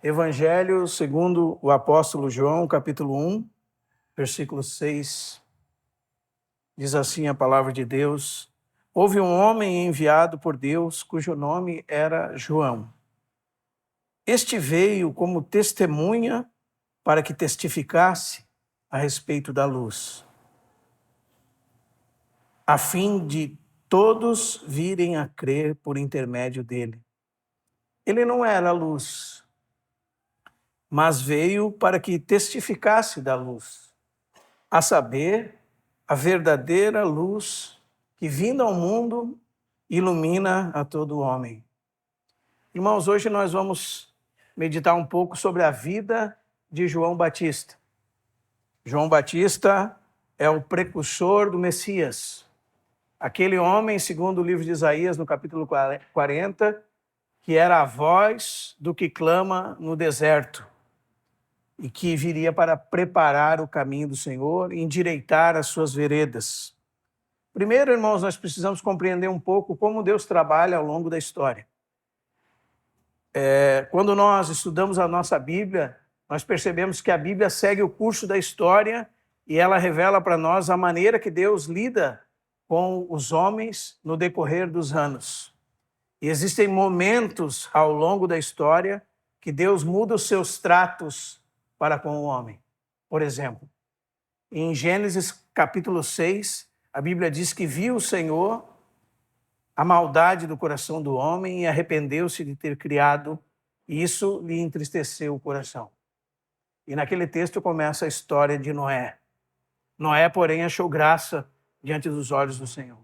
Evangelho segundo o apóstolo João, capítulo 1, versículo 6, diz assim a palavra de Deus: Houve um homem enviado por Deus, cujo nome era João. Este veio como testemunha para que testificasse a respeito da luz, a fim de todos virem a crer por intermédio dele. Ele não era a luz, mas veio para que testificasse da luz, a saber, a verdadeira luz que, vindo ao mundo, ilumina a todo homem. Irmãos, hoje nós vamos meditar um pouco sobre a vida de João Batista. João Batista é o precursor do Messias, aquele homem, segundo o livro de Isaías, no capítulo 40, que era a voz do que clama no deserto e que viria para preparar o caminho do Senhor e endireitar as suas veredas. Primeiro, irmãos, nós precisamos compreender um pouco como Deus trabalha ao longo da história. Quando nós estudamos a nossa Bíblia, nós percebemos que a Bíblia segue o curso da história e ela revela para nós a maneira que Deus lida com os homens no decorrer dos anos. E existem momentos ao longo da história que Deus muda os seus tratos para com o homem. Por exemplo, em Gênesis capítulo 6, a Bíblia diz que viu o Senhor a maldade do coração do homem e arrependeu-se de ter criado, e isso lhe entristeceu o coração. E naquele texto começa a história de Noé. Noé, porém, achou graça diante dos olhos do Senhor.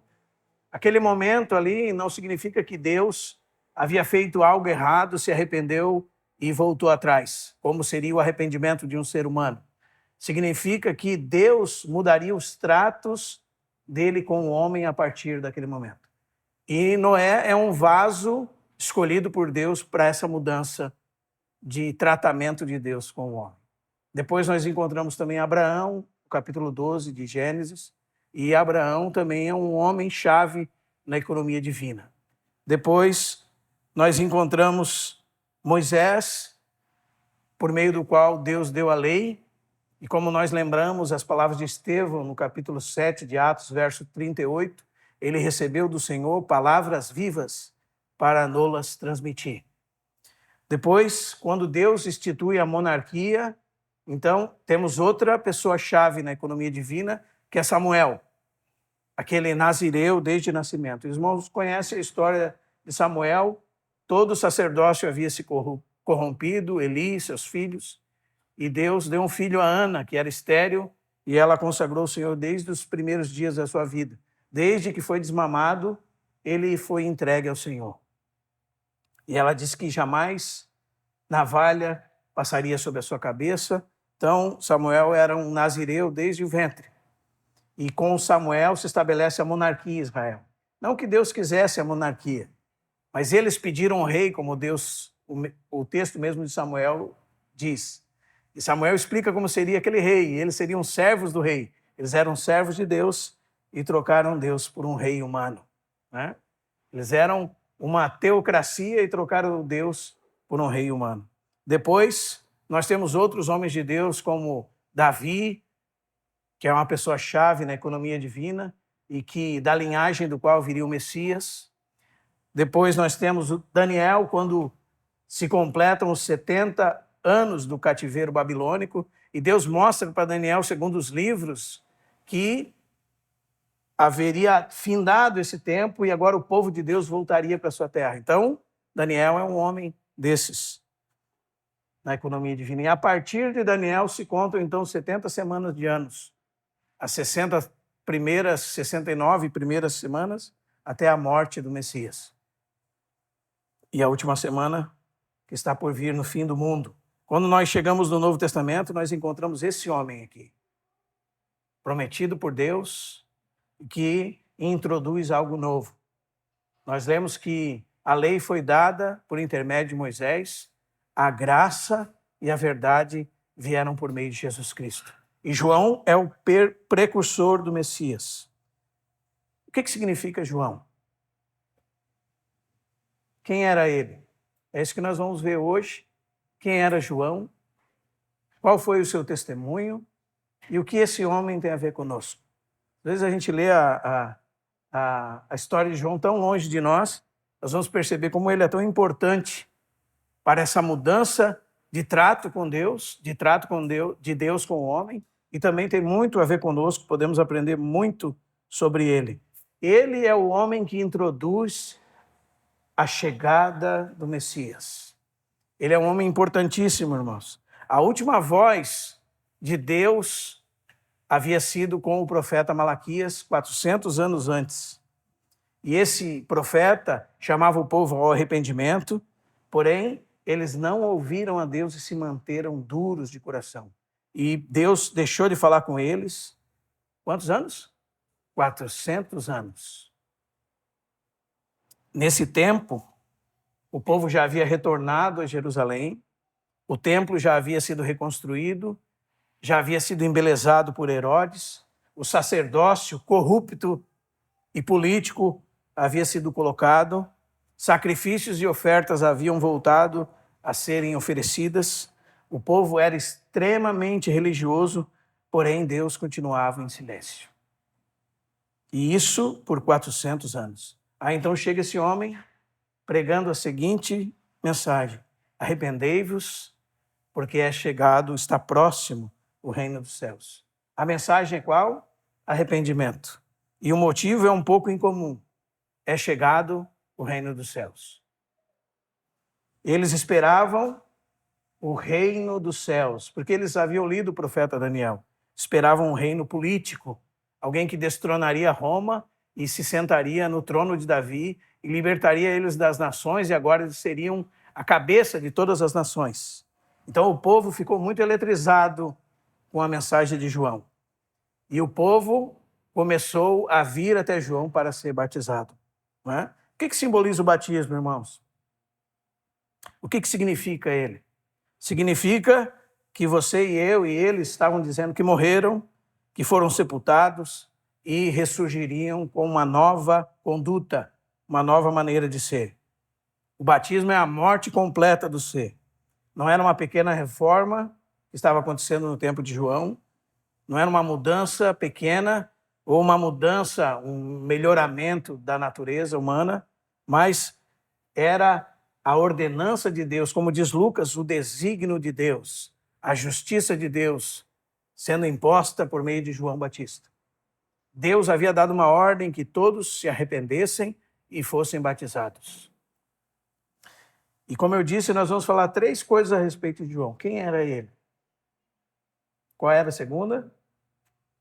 Aquele momento ali não significa que Deus havia feito algo errado, se arrependeu e voltou atrás, como seria o arrependimento de um ser humano. Significa que Deus mudaria os tratos dele com o homem a partir daquele momento. E Noé é um vaso escolhido por Deus para essa mudança de tratamento de Deus com o homem. Depois nós encontramos também Abraão, capítulo 12 de Gênesis, e Abraão também é um homem-chave na economia divina. Depois nós encontramos Moisés, por meio do qual Deus deu a lei, e como nós lembramos as palavras de Estevão, no capítulo 7 de Atos, verso 38, ele recebeu do Senhor palavras vivas para nos transmitir. Depois, quando Deus institui a monarquia, então temos outra pessoa-chave na economia divina, que é Samuel, aquele nazireu desde o nascimento. Os irmãos conhecem a história de Samuel, todo o sacerdócio havia se corrompido, Eli, seus filhos, e Deus deu um filho a Ana, que era estéril, e ela consagrou o Senhor desde os primeiros dias da sua vida. Desde que foi desmamado, ele foi entregue ao Senhor. E ela disse que jamais navalha passaria sobre a sua cabeça. Então, Samuel era um nazireu desde o ventre. E com Samuel se estabelece a monarquia em Israel. Não que Deus quisesse a monarquia, mas eles pediram um rei, como Deus, o texto mesmo de Samuel diz. E Samuel explica como seria aquele rei. Eles seriam servos do rei. Eles eram servos de Deus e trocaram Deus por um rei humano, né? Eles eram uma teocracia e trocaram Deus por um rei humano. Depois, nós temos outros homens de Deus, como Davi, que é uma pessoa-chave na economia divina e que da linhagem do qual viria o Messias. Depois nós temos o Daniel, quando se completam os 70 anos do cativeiro babilônico, e Deus mostra para Daniel, segundo os livros, que haveria findado esse tempo e agora o povo de Deus voltaria para a sua terra. Então, Daniel é um homem desses na economia divina. E a partir de Daniel se contam, então, 70 semanas de anos. As 69 primeiras semanas até a morte do Messias. E a última semana que está por vir no fim do mundo. Quando nós chegamos no Novo Testamento, nós encontramos esse homem aqui, prometido por Deus, que introduz algo novo. Nós lemos que a lei foi dada por intermédio de Moisés, a graça e a verdade vieram por meio de Jesus Cristo. E João é o precursor do Messias. O que significa João? Quem era ele? É isso que nós vamos ver hoje, quem era João, qual foi o seu testemunho e o que esse homem tem a ver conosco. Às vezes a gente lê a história de João tão longe de nós, nós vamos perceber como ele é tão importante para essa mudança de trato com Deus, de Deus com o homem, e também tem muito a ver conosco, podemos aprender muito sobre ele. Ele é o homem que introduz a chegada do Messias. Ele é um homem importantíssimo, irmãos. A última voz de Deus havia sido com o profeta Malaquias 400 anos antes. E esse profeta chamava o povo ao arrependimento, porém, eles não ouviram a Deus e se manteram duros de coração. E Deus deixou de falar com eles. Quantos anos? 400 anos. Nesse tempo, o povo já havia retornado a Jerusalém, o templo já havia sido reconstruído, já havia sido embelezado por Herodes, o sacerdócio corrupto e político havia sido colocado, sacrifícios e ofertas haviam voltado a serem oferecidas, o povo era extremamente religioso, porém Deus continuava em silêncio. E isso por 400 anos. Então chega esse homem pregando a seguinte mensagem: arrependei-vos, porque é chegado, está próximo o reino dos céus. A mensagem é qual? Arrependimento. E o motivo é um pouco incomum. É chegado o reino dos céus. Eles esperavam o reino dos céus, porque eles haviam lido o profeta Daniel. Esperavam um reino político, alguém que destronaria Roma e se sentaria no trono de Davi e libertaria eles das nações, e agora eles seriam a cabeça de todas as nações. Então o povo ficou muito eletrizado com a mensagem de João. E o povo começou a vir até João para ser batizado. Não é? O que simboliza o batismo, irmãos? O que significa ele? Significa que você e eu e eles estavam dizendo que morreram, que foram sepultados e ressurgiriam com uma nova conduta, uma nova maneira de ser. O batismo é a morte completa do ser. Não era uma pequena reforma que estava acontecendo no tempo de João, não era uma mudança pequena ou uma mudança, um melhoramento da natureza humana, mas era a ordenança de Deus, como diz Lucas, o desígnio de Deus, a justiça de Deus sendo imposta por meio de João Batista. Deus havia dado uma ordem que todos se arrependessem e fossem batizados. E como eu disse, nós vamos falar 3 coisas a respeito de João. Quem era ele? Qual era a segunda?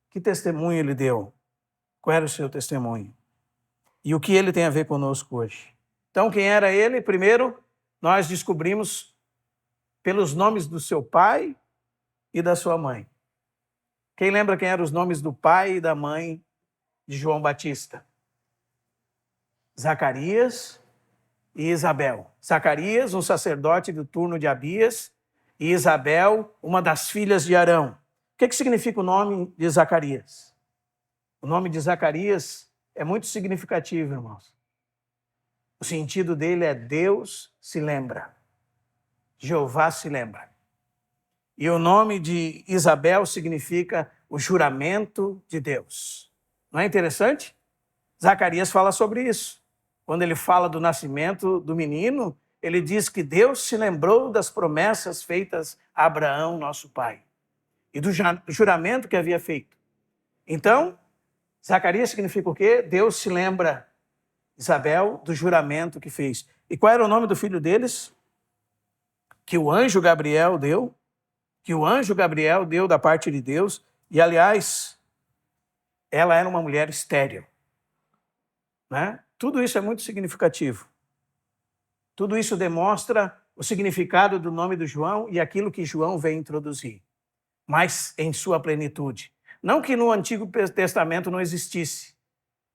Que testemunho ele deu? Qual era o seu testemunho? E o que ele tem a ver conosco hoje? Então, quem era ele? Primeiro, nós descobrimos pelos nomes do seu pai e da sua mãe. Quem lembra quem eram os nomes do pai e da mãe de João Batista? Zacarias e Isabel. Zacarias, um sacerdote do turno de Abias, e Isabel, uma das filhas de Arão. O que significa o nome de Zacarias? O nome de Zacarias é muito significativo, irmãos. O sentido dele é Deus se lembra. Jeová se lembra. E o nome de Isabel significa o juramento de Deus. Não é interessante? Zacarias fala sobre isso. Quando ele fala do nascimento do menino, ele diz que Deus se lembrou das promessas feitas a Abraão, nosso pai, e do juramento que havia feito. Então, Zacarias significa o quê? Deus se lembra, Isabel, do juramento que fez. E qual era o nome do filho deles? Que o anjo Gabriel deu. Que o anjo Gabriel deu da parte de Deus. E, aliás, ela era uma mulher estéril. Né? Tudo isso é muito significativo. Tudo isso demonstra o significado do nome do João e aquilo que João veio introduzir, mas em sua plenitude. Não que no Antigo Testamento não existisse,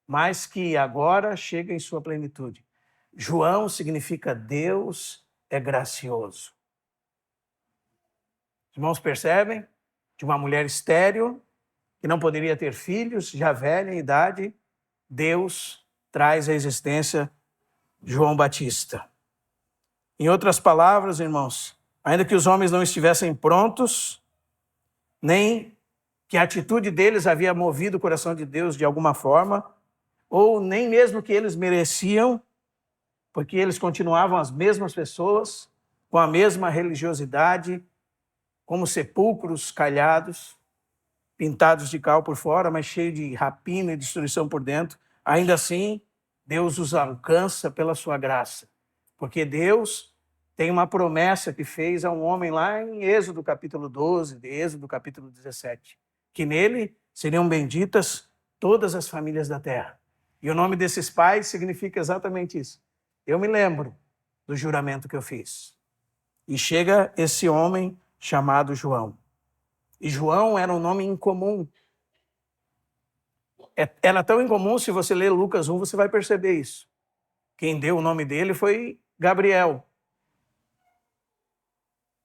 mas que agora chega em sua plenitude. João significa Deus é gracioso. Os irmãos percebem? De uma mulher estéril, que não poderia ter filhos, já velha em idade, Deus traz à existência João Batista. Em outras palavras, irmãos, ainda que os homens não estivessem prontos, nem que a atitude deles havia movido o coração de Deus de alguma forma, ou nem mesmo que eles mereciam, porque eles continuavam as mesmas pessoas, com a mesma religiosidade, como sepulcros calhados, pintados de cal por fora, mas cheios de rapina e destruição por dentro. Ainda assim, Deus os alcança pela sua graça, porque Deus tem uma promessa que fez a um homem lá em Êxodo capítulo 12, de Êxodo capítulo 17, que nele seriam benditas todas as famílias da terra. E o nome desses pais significa exatamente isso. Eu me lembro do juramento que eu fiz. E chega esse homem chamado João. E João era um nome incomum. Era tão incomum, se você ler Lucas 1, você vai perceber isso. Quem deu o nome dele foi Gabriel.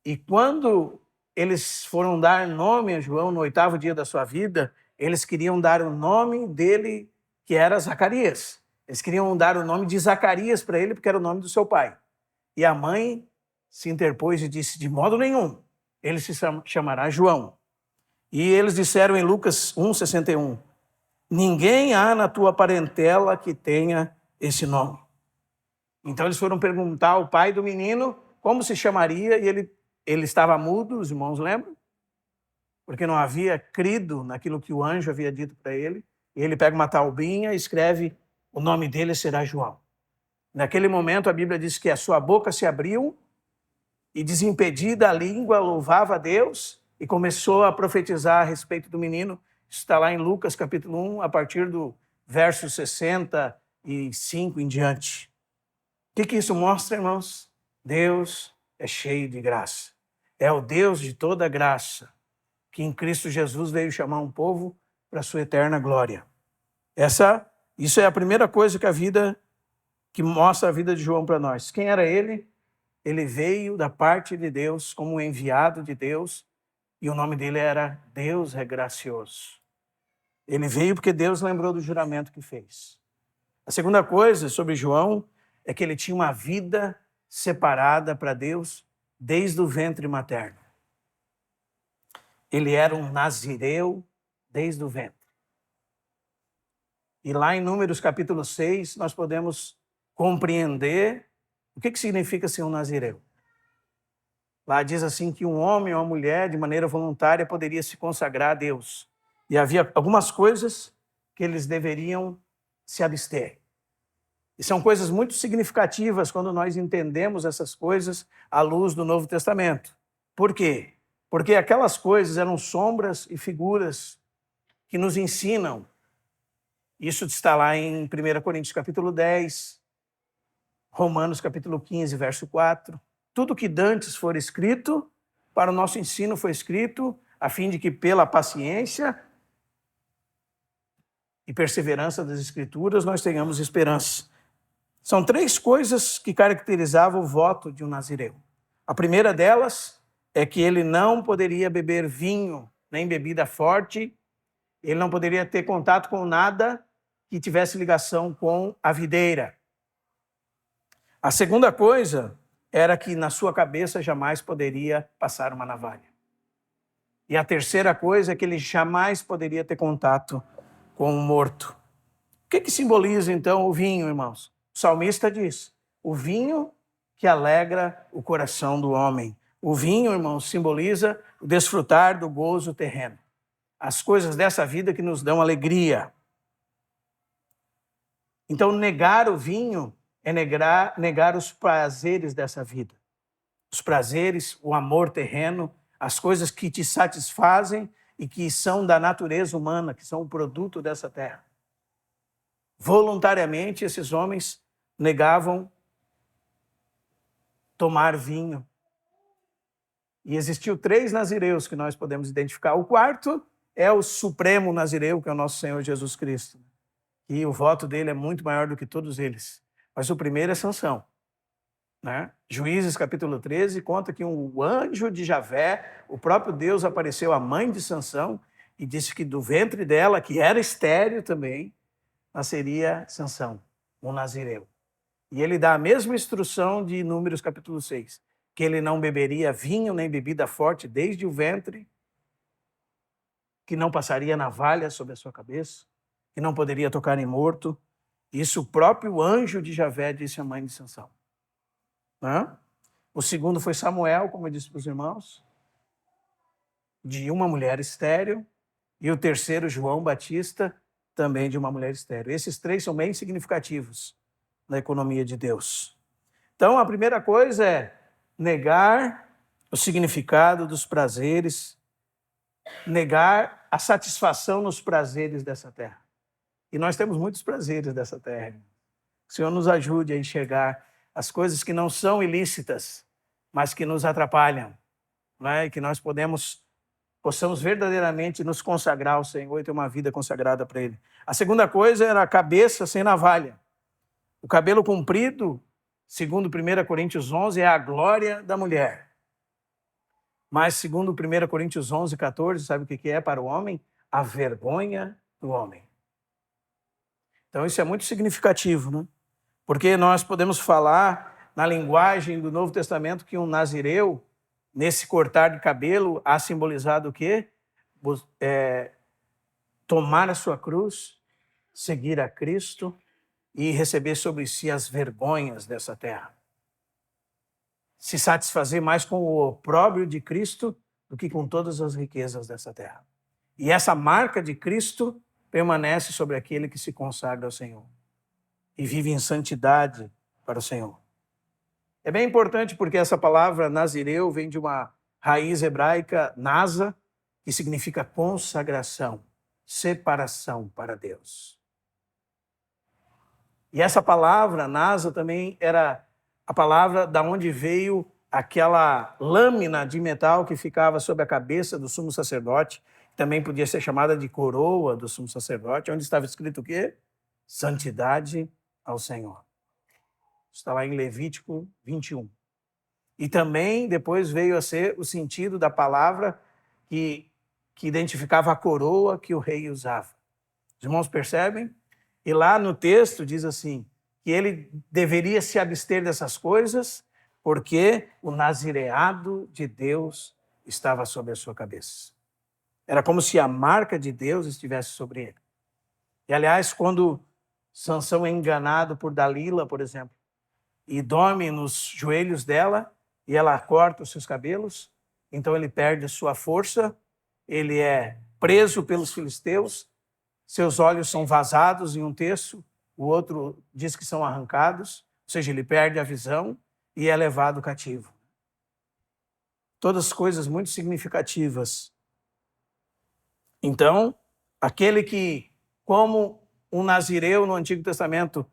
E quando eles foram dar nome a João no 8º dia da sua vida, eles queriam dar o nome dele, que era Zacarias. Eles queriam dar o nome de Zacarias para ele, porque era o nome do seu pai. E a mãe se interpôs e disse, de modo nenhum, ele se chamará João. E eles disseram em Lucas 1,61, ninguém há na tua parentela que tenha esse nome. Então eles foram perguntar ao pai do menino como se chamaria, e ele estava mudo, os irmãos lembram? Porque não havia crido naquilo que o anjo havia dito para ele. E ele pega uma taubinha e escreve, o nome dele será João. Naquele momento a Bíblia diz que a sua boca se abriu e desimpedida a língua louvava a Deus e começou a profetizar a respeito do menino. Isso está lá em Lucas capítulo 1, a partir do verso 65 em diante. O que isso mostra, irmãos? Deus é cheio de graça. É o Deus de toda graça, que em Cristo Jesus veio chamar um povo para a sua eterna glória. Isso é a primeira coisa que mostra a vida de João para nós. Quem era ele? Ele veio da parte de Deus como um enviado de Deus, e o nome dele era Deus é gracioso. Ele veio porque Deus lembrou do juramento que fez. A segunda coisa sobre João é que ele tinha uma vida separada para Deus desde o ventre materno. Ele era um nazireu desde o ventre. E lá em Números capítulo 6, nós podemos compreender o que significa ser um nazireu. Lá diz assim que um homem ou uma mulher, de maneira voluntária, poderia se consagrar a Deus. E havia algumas coisas que eles deveriam se abster. E são coisas muito significativas quando nós entendemos essas coisas à luz do Novo Testamento. Por quê? Porque aquelas coisas eram sombras e figuras que nos ensinam. Isso está lá em 1 Coríntios capítulo 10, Romanos capítulo 15, verso 4. Tudo que dantes for escrito, para o nosso ensino foi escrito, a fim de que pela paciência e perseverança das Escrituras nós tenhamos esperança. São 3 coisas que caracterizavam o voto de um nazireu. A primeira delas é que ele não poderia beber vinho, nem bebida forte, ele não poderia ter contato com nada que tivesse ligação com a videira. A segunda coisa era que na sua cabeça jamais poderia passar uma navalha. E a terceira coisa é que ele jamais poderia ter contato com o morto. O que simboliza então o vinho, irmãos? O salmista diz, o vinho que alegra o coração do homem. O vinho, irmãos, simboliza o desfrutar do gozo terreno. As coisas dessa vida que nos dão alegria. Então, negar o vinho é negar os prazeres dessa vida. Os prazeres, o amor terreno, as coisas que te satisfazem e que são da natureza humana, que são o produto dessa terra. Voluntariamente, esses homens negavam tomar vinho. E existiu 3 nazireus que nós podemos identificar. O quarto é o supremo nazireu, que é o nosso Senhor Jesus Cristo. E o voto dele é muito maior do que todos eles. Mas o primeiro é Sansão. Né? Juízes capítulo 13 conta que um anjo de Javé, o próprio Deus, apareceu à mãe de Sansão e disse que do ventre dela, que era estéril também, nasceria Sansão, um nazireu. E ele dá a mesma instrução de Números capítulo 6. que ele não beberia vinho nem bebida forte desde o ventre, que não passaria navalha sobre a sua cabeça, que não poderia tocar em morto. Isso o próprio anjo de Javé disse à mãe de Sansão. Né? O segundo foi Samuel, como eu disse para os irmãos, de uma mulher estéril. E o terceiro, João Batista, também de uma mulher estéril. Esses três são bem significativos na economia de Deus. Então, a primeira coisa é negar o significado dos prazeres, negar a satisfação nos prazeres dessa terra. E nós temos muitos prazeres dessa terra. Que o Senhor nos ajude a enxergar as coisas que não são ilícitas, mas que nos atrapalham, né? E que nós possamos verdadeiramente nos consagrar ao Senhor e ter uma vida consagrada para Ele. A segunda coisa era a cabeça sem navalha. O cabelo comprido, segundo 1 Coríntios 11, é a glória da mulher. Mas, segundo 1 Coríntios 11, 14, sabe o que é para o homem? A vergonha do homem. Então, isso é muito significativo, né? Porque nós podemos falar na linguagem do Novo Testamento que um nazireu, nesse cortar de cabelo, há simbolizado o quê? Tomar a sua cruz, seguir a Cristo e receber sobre si as vergonhas dessa terra. Se satisfazer mais com o opróbrio de Cristo do que com todas as riquezas dessa terra. E essa marca de Cristo permanece sobre aquele que se consagra ao Senhor e vive em santidade para o Senhor. É bem importante porque essa palavra nazireu vem de uma raiz hebraica, nasa, que significa consagração, separação para Deus. E essa palavra, nasa, também era a palavra da onde veio aquela lâmina de metal que ficava sobre a cabeça do sumo sacerdote, também podia ser chamada de coroa do sumo sacerdote, onde estava escrito o quê? Santidade ao Senhor. Está lá em Levítico 21. E também depois veio a ser o sentido da palavra que identificava a coroa que o rei usava. Os irmãos percebem? E lá no texto diz assim, que ele deveria se abster dessas coisas porque o nazireado de Deus estava sobre a sua cabeça. Era como se a marca de Deus estivesse sobre ele. E, aliás, quando Sansão é enganado por Dalila, por exemplo, e dorme nos joelhos dela, e ela corta os seus cabelos, então ele perde sua força, ele é preso pelos filisteus, seus olhos são vazados em um texto, o outro diz que são arrancados, ou seja, ele perde a visão e é levado cativo. Todas coisas muito significativas. Então, aquele que, como um nazireu no Antigo Testamento,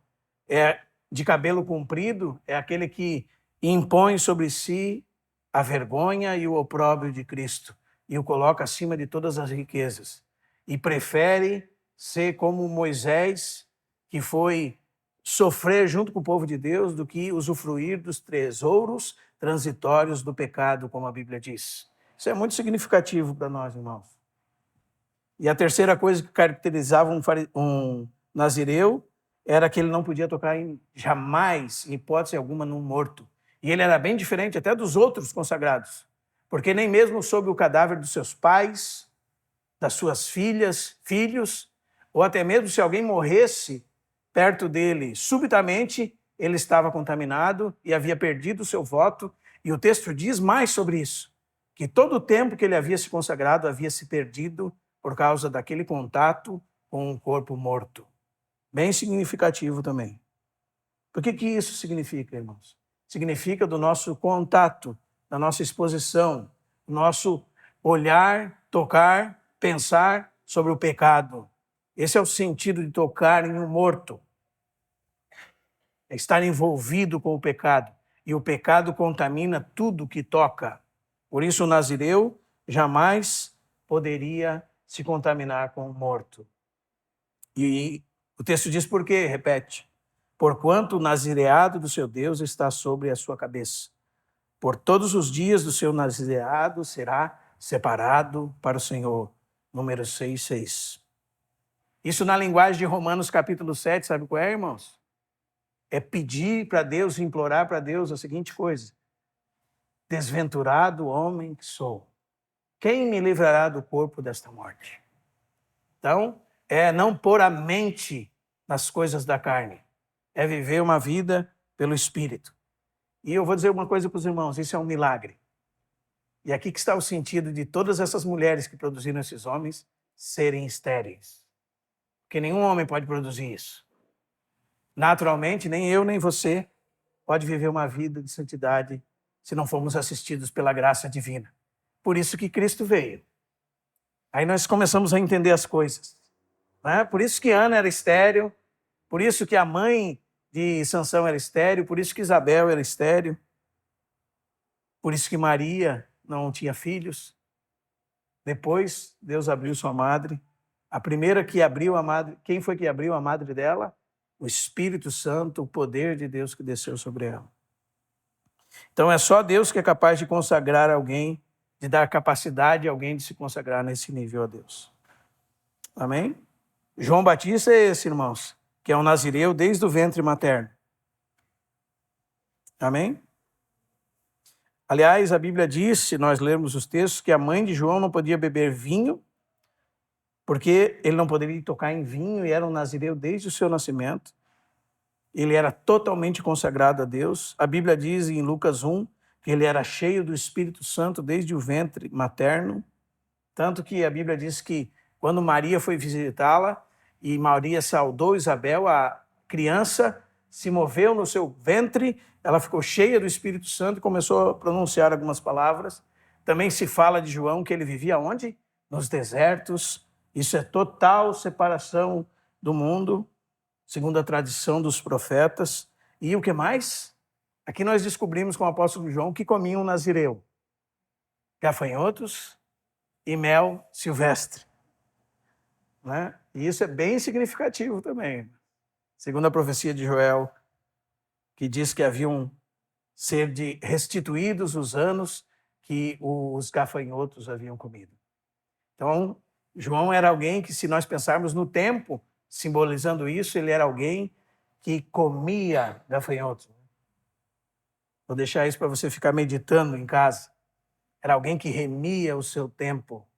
é de cabelo comprido, é aquele que impõe sobre si a vergonha e o opróbrio de Cristo e o coloca acima de todas as riquezas. E prefere ser como Moisés, que foi sofrer junto com o povo de Deus, do que usufruir dos tesouros transitórios do pecado, como a Bíblia diz. Isso é muito significativo para nós, irmãos. E a terceira coisa que caracterizava um nazireu era que ele não podia tocar jamais, em hipótese alguma, num morto. E ele era bem diferente até dos outros consagrados, porque nem mesmo sobre o cadáver dos seus pais, das suas filhas, filhos, ou até mesmo se alguém morresse perto dele subitamente, ele estava contaminado e havia perdido o seu voto. E o texto diz mais sobre isso, que todo o tempo que ele havia se consagrado havia se perdido por causa daquele contato com um corpo morto. Bem significativo também. Por que isso significa, irmãos? Significa do nosso contato, da nossa exposição, do nosso olhar, tocar, pensar sobre o pecado. Esse é o sentido de tocar em um morto. É estar envolvido com o pecado. E o pecado contamina tudo que toca. Por isso o nazireu jamais poderia se contaminar com o morto. E o texto diz por quê? Repete. Porquanto o nazireado do seu Deus está sobre a sua cabeça. Por todos os dias do seu nazireado será separado para o Senhor. Número 6:6. Isso na linguagem de Romanos capítulo 7, sabe qual é, irmãos? É pedir para Deus, implorar para Deus a seguinte coisa. Desventurado homem que sou, quem me livrará do corpo desta morte? Então, é não pôr a mente nas coisas da carne, é viver uma vida pelo Espírito. E eu vou dizer uma coisa para os irmãos, isso é um milagre. E aqui que está o sentido de todas essas mulheres que produziram esses homens serem estéreis. Porque nenhum homem pode produzir isso. Naturalmente, nem eu nem você pode viver uma vida de santidade se não formos assistidos pela graça divina. Por isso que Cristo veio. Aí nós começamos a entender as coisas. Né? Por isso que Ana era estéril, por isso que a mãe de Sansão era estéril, por isso que Isabel era estéril, por isso que Maria não tinha filhos. Depois, Deus abriu sua madre. A primeira que abriu a madre, quem foi que abriu a madre dela? O Espírito Santo, o poder de Deus que desceu sobre ela. Então é só Deus que é capaz de consagrar alguém, de dar capacidade a alguém de se consagrar nesse nível a Deus. Amém? João Batista é esse, irmãos, que é um nazireu desde o ventre materno. Amém? Aliás, a Bíblia diz, se nós lermos os textos, que a mãe de João não podia beber vinho, porque ele não poderia tocar em vinho e era um nazireu desde o seu nascimento. Ele era totalmente consagrado a Deus. A Bíblia diz em Lucas 1 que ele era cheio do Espírito Santo desde o ventre materno. Tanto que a Bíblia diz que quando Maria foi visitá-la e Maria saudou Isabel, a criança se moveu no seu ventre, ela ficou cheia do Espírito Santo e começou a pronunciar algumas palavras. Também se fala de João que ele vivia onde? Nos desertos. Isso é total separação do mundo, segundo a tradição dos profetas. E o que mais? Aqui nós descobrimos com o apóstolo João que comia um nazireu. Gafanhotos e mel silvestre. Né? E isso é bem significativo também. Segundo a profecia de Joel, que diz que haviam ser restituídos os anos que os gafanhotos haviam comido. Então, João era alguém que, se nós pensarmos no tempo, simbolizando isso, ele era alguém que comia gafanhotos. Vou deixar isso para você ficar meditando em casa. Era alguém que remia o seu tempo,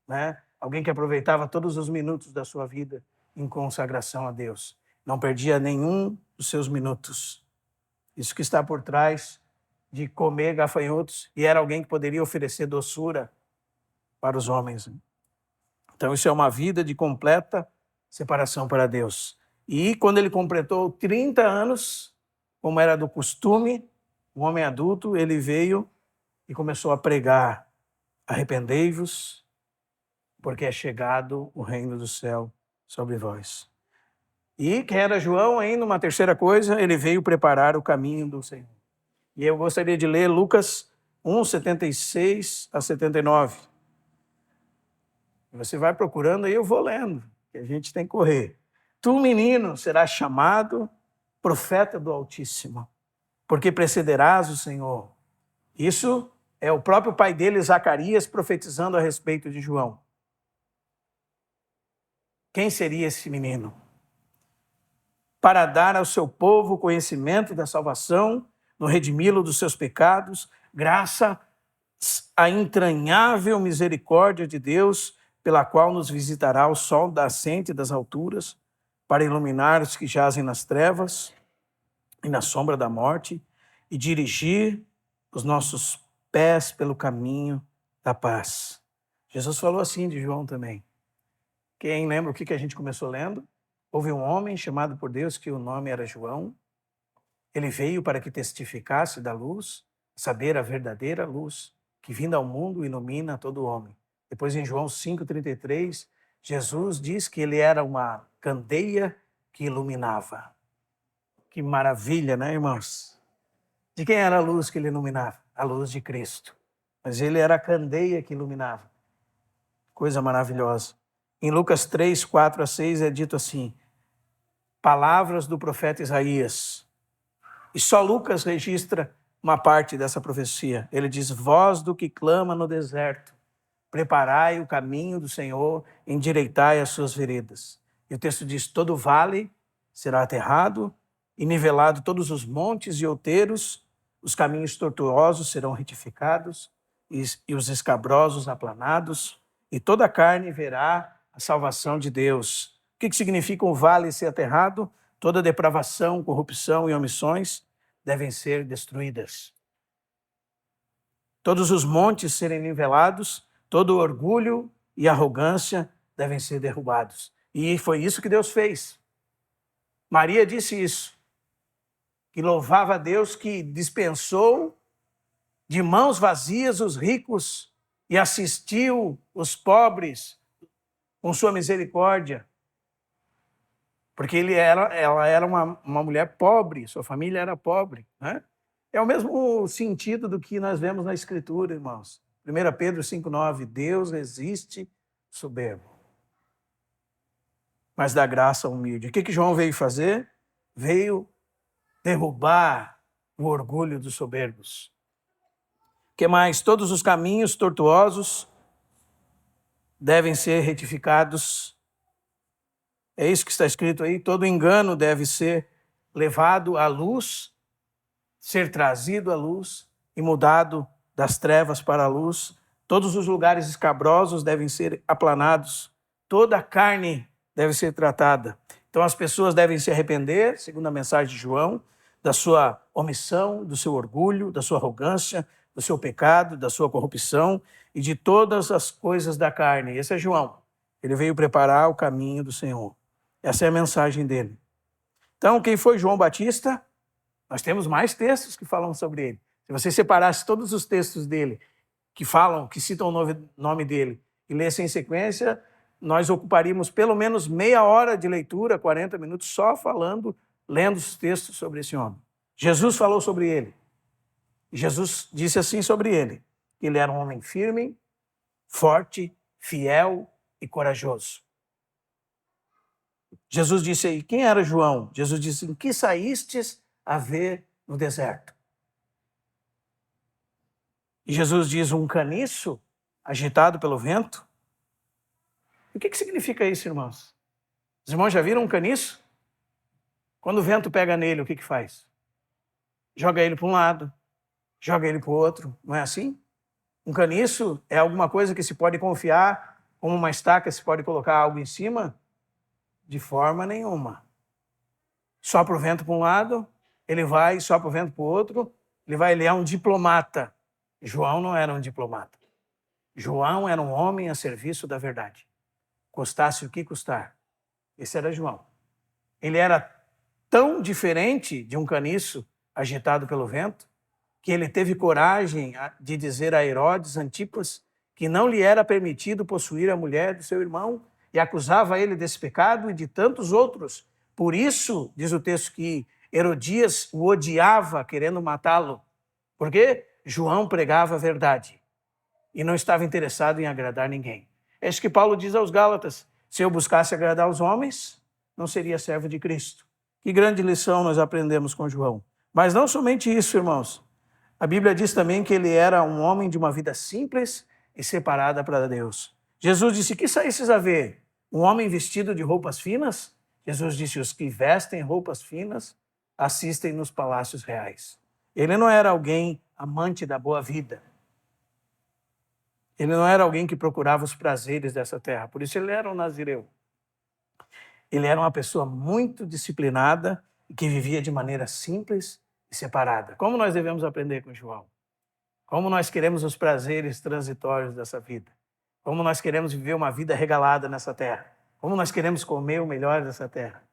né? Alguém que aproveitava todos os minutos da sua vida em consagração a Deus. Não perdia nenhum dos seus minutos. Isso que está por trás de comer gafanhotos, e era alguém que poderia oferecer doçura para os homens. Então, isso é uma vida de completa separação para Deus. E quando ele completou 30 anos, como era do costume, um homem adulto, ele veio e começou a pregar: arrependei-vos, porque é chegado o reino do céu sobre vós. E quem era João, ainda uma terceira coisa, ele veio preparar o caminho do Senhor. E eu gostaria de ler Lucas 1, 76 a 79. Você vai procurando, aí eu vou lendo, que a gente tem que correr. Tu, menino, serás chamado profeta do Altíssimo, porque precederás o Senhor. Isso é o próprio pai dele, Zacarias, profetizando a respeito de João. Quem seria esse menino? Para dar ao seu povo o conhecimento da salvação, no redimi-lo dos seus pecados, graça à entranhável misericórdia de Deus, pela qual nos visitará o sol da ascente das alturas, para iluminar os que jazem nas trevas e na sombra da morte, e dirigir os nossos pés pelo caminho da paz. Jesus falou assim de João também. Quem lembra o que a gente começou lendo? Houve um homem chamado por Deus que o nome era João. Ele veio para que testificasse da luz, saber a verdadeira luz, que vindo ao mundo ilumina todo homem. Depois em João 5,33, Jesus diz que ele era uma candeia que iluminava. Que maravilha, né, irmãos? De quem era a luz que ele iluminava? A luz de Cristo. Mas ele era a candeia que iluminava. Coisa maravilhosa. Em Lucas 3, 4 a 6 é dito assim: palavras do profeta Isaías. E só Lucas registra uma parte dessa profecia. Ele diz: voz do que clama no deserto, preparai o caminho do Senhor, endireitai as suas veredas. E o texto diz: todo vale será aterrado, e nivelado todos os montes e outeiros, os caminhos tortuosos serão retificados e os escabrosos aplanados, e toda a carne verá a salvação de Deus. O que significa um vale ser aterrado? Toda depravação, corrupção e omissões devem ser destruídas. Todos os montes serem nivelados, todo orgulho e arrogância devem ser derrubados. E foi isso que Deus fez. Maria disse isso, que louvava a Deus que dispensou de mãos vazias os ricos e assistiu os pobres com sua misericórdia. Porque ela era uma mulher pobre, sua família era pobre, né? É o mesmo sentido do que nós vemos na Escritura, irmãos. 1 Pedro 5,9, Deus resiste soberbo, mas dá graça ao humilde. O que João veio fazer? Veio derrubar o orgulho dos soberbos. O que mais? Todos os caminhos tortuosos devem ser retificados. É isso que está escrito aí. Todo engano deve ser levado à luz, ser trazido à luz e mudado das trevas para a luz. Todos os lugares escabrosos devem ser aplanados. Toda a carne deve ser tratada. Então as pessoas devem se arrepender, segundo a mensagem de João, da sua omissão, do seu orgulho, da sua arrogância, do seu pecado, da sua corrupção e de todas as coisas da carne. Esse é João. Ele veio preparar o caminho do Senhor. Essa é a mensagem dele. Então, quem foi João Batista? Nós temos mais textos que falam sobre ele. Se você separasse todos os textos dele, que falam, que citam o nome dele, e lesse em sequência, nós ocuparíamos pelo menos meia hora de leitura, 40 minutos, só lendo os textos sobre esse homem. Jesus falou sobre ele. Jesus disse assim sobre ele, que ele era um homem firme, forte, fiel e corajoso. Jesus disse aí, quem era João? Jesus disse, em que saístes a ver no deserto? E Jesus diz, um caniço agitado pelo vento? O que significa isso, irmãos? Os irmãos já viram um caniço? Quando o vento pega nele, o que faz? Joga ele para um lado, joga ele para o outro, não é assim? Um caniço é alguma coisa que se pode confiar, como uma estaca se pode colocar algo em cima? De forma nenhuma. Sopra o vento para um lado, ele vai, sopra o vento para o outro, ele é um diplomata. João não era um diplomata. João era um homem a serviço da verdade. Custasse o que custar. Esse era João. Ele era tão diferente de um caniço agitado pelo vento, que ele teve coragem de dizer a Herodes Antipas que não lhe era permitido possuir a mulher do seu irmão e acusava ele desse pecado e de tantos outros. Por isso, diz o texto, que Herodias o odiava, querendo matá-lo. Porque João pregava a verdade e não estava interessado em agradar ninguém. É isso que Paulo diz aos Gálatas. Se eu buscasse agradar os homens, não seria servo de Cristo. Que grande lição nós aprendemos com João. Mas não somente isso, irmãos. A Bíblia diz também que ele era um homem de uma vida simples e separada para Deus. Jesus disse, que saísses a ver? Um homem vestido de roupas finas? Jesus disse, os que vestem roupas finas assistem nos palácios reais. Ele não era alguém amante da boa vida. Ele não era alguém que procurava os prazeres dessa terra. Por isso ele era um nazireu. Ele era uma pessoa muito disciplinada e que vivia de maneira simples e separada. Como nós devemos aprender com João? Como nós queremos os prazeres transitórios dessa vida? Como nós queremos viver uma vida regalada nessa terra? Como nós queremos comer o melhor dessa terra?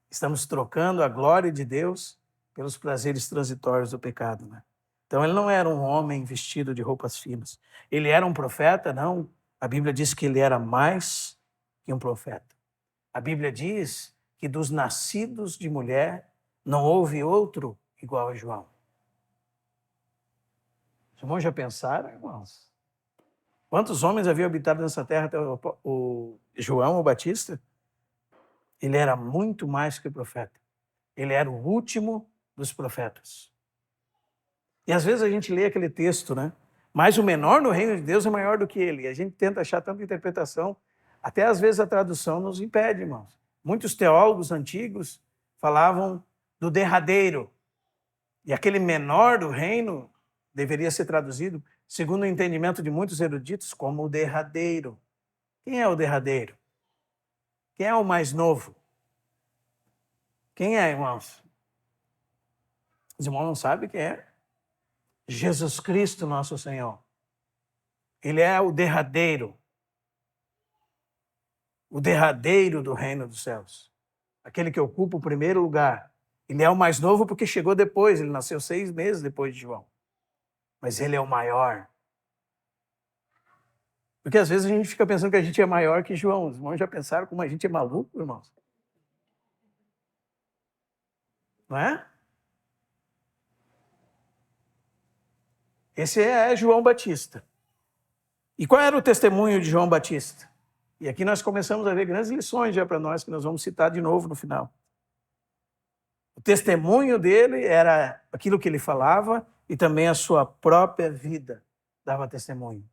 Estamos trocando a glória de Deus pelos prazeres transitórios do pecado, né? Então ele não era um homem vestido de roupas finas. Ele era um profeta? Não. A Bíblia diz que ele era mais que um profeta. A Bíblia diz que dos nascidos de mulher não houve outro igual a João. Os irmãos já pensaram, irmãos? Quantos homens haviam habitado nessa terra até o João, o Batista? Ele era muito mais que profeta. Ele era o último dos profetas. E às vezes a gente lê aquele texto, né? Mas o menor no reino de Deus é maior do que ele. E a gente tenta achar tanta interpretação. Até às vezes a tradução nos impede, irmãos. Muitos teólogos antigos falavam do derradeiro. E aquele menor do reino deveria ser traduzido, segundo o entendimento de muitos eruditos, como o derradeiro. Quem é o derradeiro? Quem é o mais novo? Quem é, irmãos? Os irmãos não sabem quem é? Jesus Cristo, nosso Senhor. Ele é o derradeiro do reino dos céus. Aquele que ocupa o primeiro lugar. Ele é o mais novo porque chegou depois, ele nasceu 6 meses depois de João. Mas ele é o maior. Porque às vezes a gente fica pensando que a gente é maior que João. Os irmãos já pensaram como a gente é maluco, irmãos? Não é? Esse é João Batista. E qual era o testemunho de João Batista? E aqui nós começamos a ver grandes lições já para nós, que nós vamos citar de novo no final. O testemunho dele era aquilo que ele falava e também a sua própria vida dava testemunho.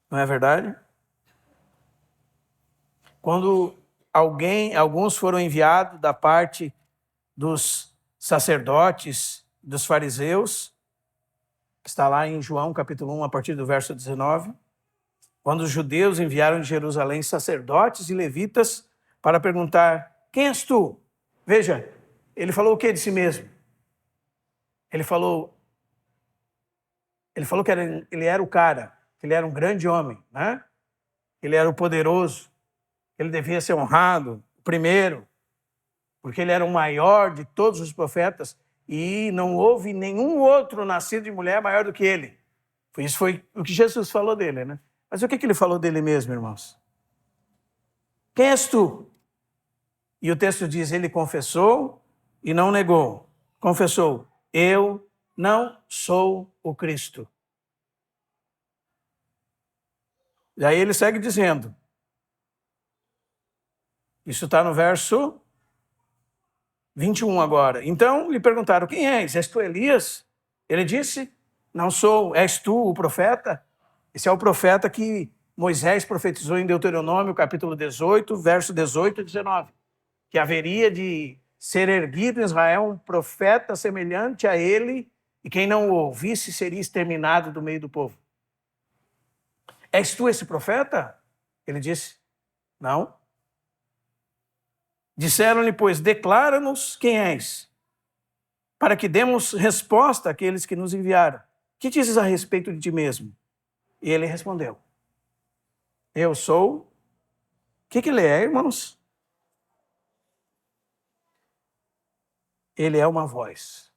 Não é verdade? Quando alguns foram enviados da parte dos sacerdotes, dos fariseus, que está lá em João capítulo 1, a partir do verso 19, quando os judeus enviaram de Jerusalém sacerdotes e levitas para perguntar: quem és tu? Veja, ele falou o que de si mesmo? Ele falou que ele era o cara, que ele era um grande homem, né? Ele era o poderoso, ele devia ser honrado, o primeiro, porque ele era o maior de todos os profetas e não houve nenhum outro nascido de mulher maior do que ele. Isso foi o que Jesus falou dele, né? Mas o que ele falou dele mesmo, irmãos? Quem és tu? E o texto diz, ele confessou e não negou. Confessou, eu não sou o Cristo. E aí ele segue dizendo, isso está no verso 21 agora. Então lhe perguntaram, quem és? És tu Elias? Ele disse, não sou. És tu o profeta? Esse é o profeta que Moisés profetizou em Deuteronômio, capítulo 18, verso 18 e 19. Que haveria de ser erguido em Israel um profeta semelhante a ele, e quem não o ouvisse seria exterminado do meio do povo. És tu esse profeta? Ele disse, não. Disseram-lhe, pois, declara-nos quem és, para que demos resposta àqueles que nos enviaram. Que dizes a respeito de ti mesmo? E ele respondeu, eu sou. O que ele é, irmãos? Ele é uma voz.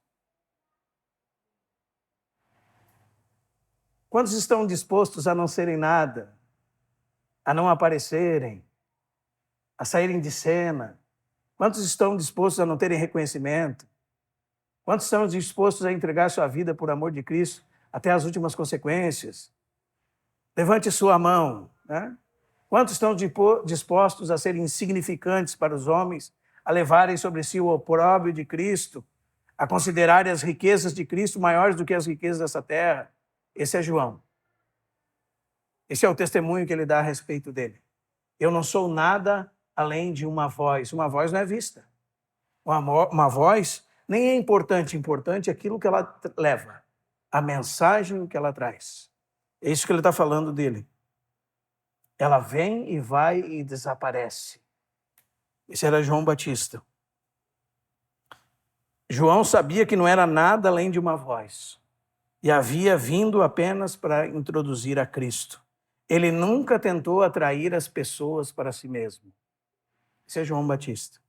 Quantos estão dispostos a não serem nada, a não aparecerem, a saírem de cena? Quantos estão dispostos a não terem reconhecimento? Quantos estão dispostos a entregar sua vida por amor de Cristo até as últimas consequências? Levante sua mão, né? Quantos estão dispostos a serem insignificantes para os homens, a levarem sobre si o opróbrio de Cristo, a considerarem as riquezas de Cristo maiores do que as riquezas dessa terra? Esse é João. Esse é o testemunho que ele dá a respeito dele. Eu não sou nada além de uma voz. Uma voz não é vista. Uma voz nem é importante. Importante é aquilo que ela leva, a mensagem que ela traz. É isso que ele está falando dele. Ela vem e vai e desaparece. Esse era João Batista. João sabia que não era nada além de uma voz. E havia vindo apenas para introduzir a Cristo. Ele nunca tentou atrair as pessoas para si mesmo. Esse é João Batista.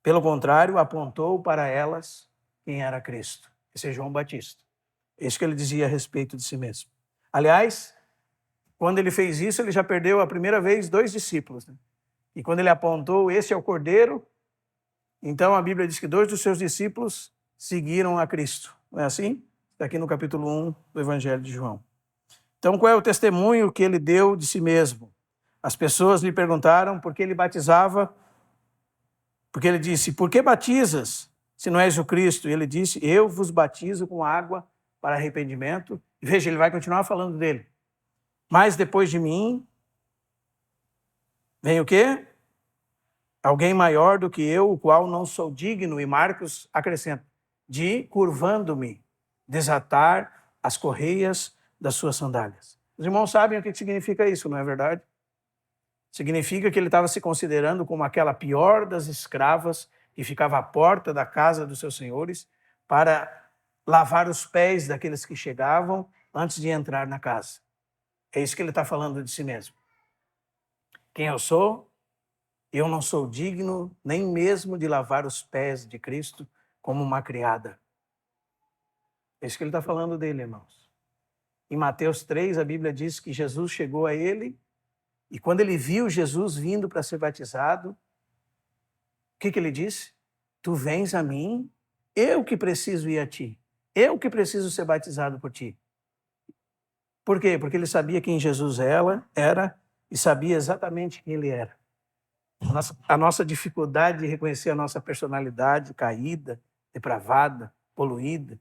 Pelo contrário, apontou para elas quem era Cristo. Esse é João Batista. É isso que ele dizia a respeito de si mesmo. Aliás, quando ele fez isso, ele já perdeu a primeira vez 2 discípulos, né? E quando ele apontou, esse é o Cordeiro, então a Bíblia diz que 2 dos seus discípulos seguiram a Cristo. Não é assim? Está aqui no capítulo 1 do Evangelho de João. Então, qual é o testemunho que ele deu de si mesmo? As pessoas lhe perguntaram por que ele batizava, porque ele disse, por que batizas se não és o Cristo? E ele disse, eu vos batizo com água para arrependimento. E veja, ele vai continuar falando dele. Mas depois de mim, vem o quê? Alguém maior do que eu, o qual não sou digno. E Marcos acrescenta, de, curvando-me, desatar as correias das suas sandálias. Os irmãos sabem o que significa isso, não é verdade? Significa que ele estava se considerando como aquela pior das escravas que ficava à porta da casa dos seus senhores para lavar os pés daqueles que chegavam antes de entrar na casa. É isso que ele está falando de si mesmo. Quem eu sou? Eu não sou digno nem mesmo de lavar os pés de Cristo como uma criada. É isso que ele está falando dele, irmãos. Em Mateus 3, a Bíblia diz que Jesus chegou a ele e quando ele viu Jesus vindo para ser batizado, o que ele disse? Tu vens a mim, eu que preciso ir a ti. Eu que preciso ser batizado por ti. Por quê? Porque ele sabia quem Jesus era e sabia exatamente quem ele era. A nossa dificuldade de reconhecer a nossa personalidade caída, depravada, poluída,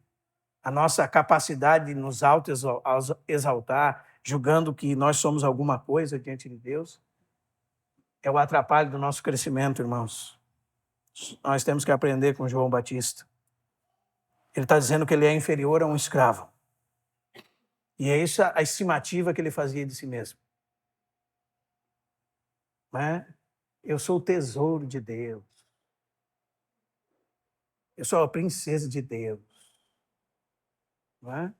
a nossa capacidade de nos auto-exaltar, julgando que nós somos alguma coisa diante de Deus, é o atrapalho do nosso crescimento, irmãos. Nós temos que aprender com João Batista. Ele está dizendo que ele é inferior a um escravo. E é isso a estimativa que ele fazia de si mesmo. Não é? Eu sou o tesouro de Deus. Eu sou a princesa de Deus. Não é?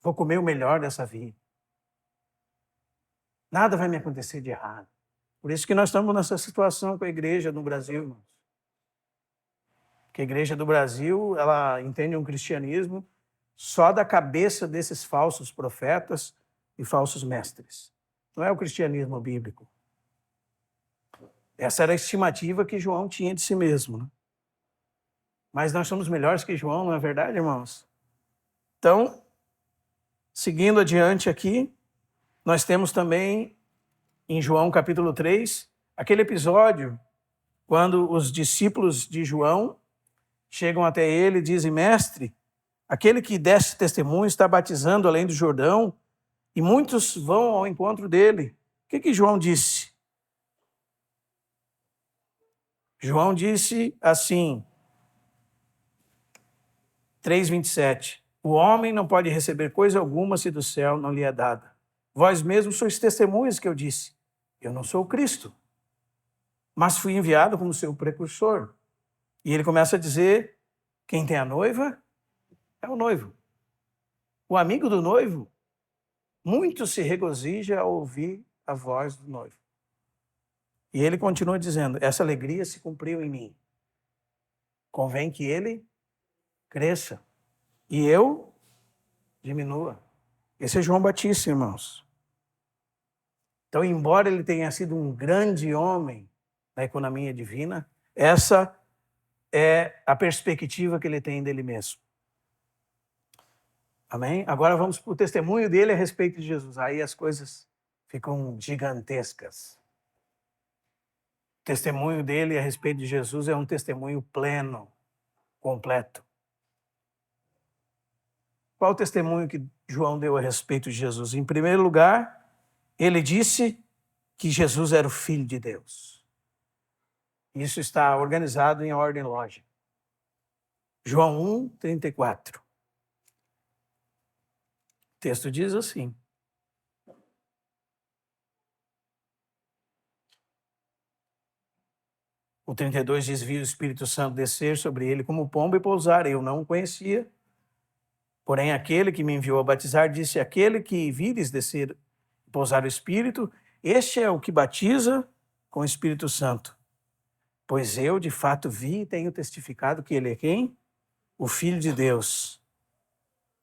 Vou comer o melhor dessa vida. Nada vai me acontecer de errado. Por isso que nós estamos nessa situação com a igreja no Brasil, irmãos. Porque a igreja do Brasil, ela entende um cristianismo só da cabeça desses falsos profetas e falsos mestres. Não é o cristianismo bíblico. Essa era a estimativa que João tinha de si mesmo. Né? Mas nós somos melhores que João, não é verdade, irmãos? Então, seguindo adiante aqui, nós temos também, em João capítulo 3, aquele episódio quando os discípulos de João chegam até ele e dizem, mestre, aquele que deste testemunho está batizando além do Jordão e muitos vão ao encontro dele. O que João disse? João disse assim, 3:27, o homem não pode receber coisa alguma se do céu não lhe é dada. Vós mesmos sois testemunhas que eu disse, eu não sou o Cristo, mas fui enviado como seu precursor. E ele começa a dizer, quem tem a noiva é o noivo. O amigo do noivo, muito se regozija ao ouvir a voz do noivo. E ele continua dizendo, essa alegria se cumpriu em mim. Convém que ele cresça e eu diminua. Esse é João Batista, irmãos. Então, embora ele tenha sido um grande homem na economia divina, essa é a perspectiva que ele tem dele mesmo. Amém? Agora vamos para o testemunho dele a respeito de Jesus. Aí as coisas ficam gigantescas. O testemunho dele a respeito de Jesus é um testemunho pleno, completo. Qual o testemunho que João deu a respeito de Jesus? Em primeiro lugar, ele disse que Jesus era o Filho de Deus. Isso está organizado em ordem lógica. João 1:34. O texto diz assim. O 32 diz, vi o Espírito Santo descer sobre ele como pomba e pousar. Eu não o conhecia. Porém, aquele que me enviou a batizar disse, aquele que vires descer e pousar o Espírito, este é o que batiza com o Espírito Santo. Pois eu, de fato, vi e tenho testificado que ele é quem? O Filho de Deus.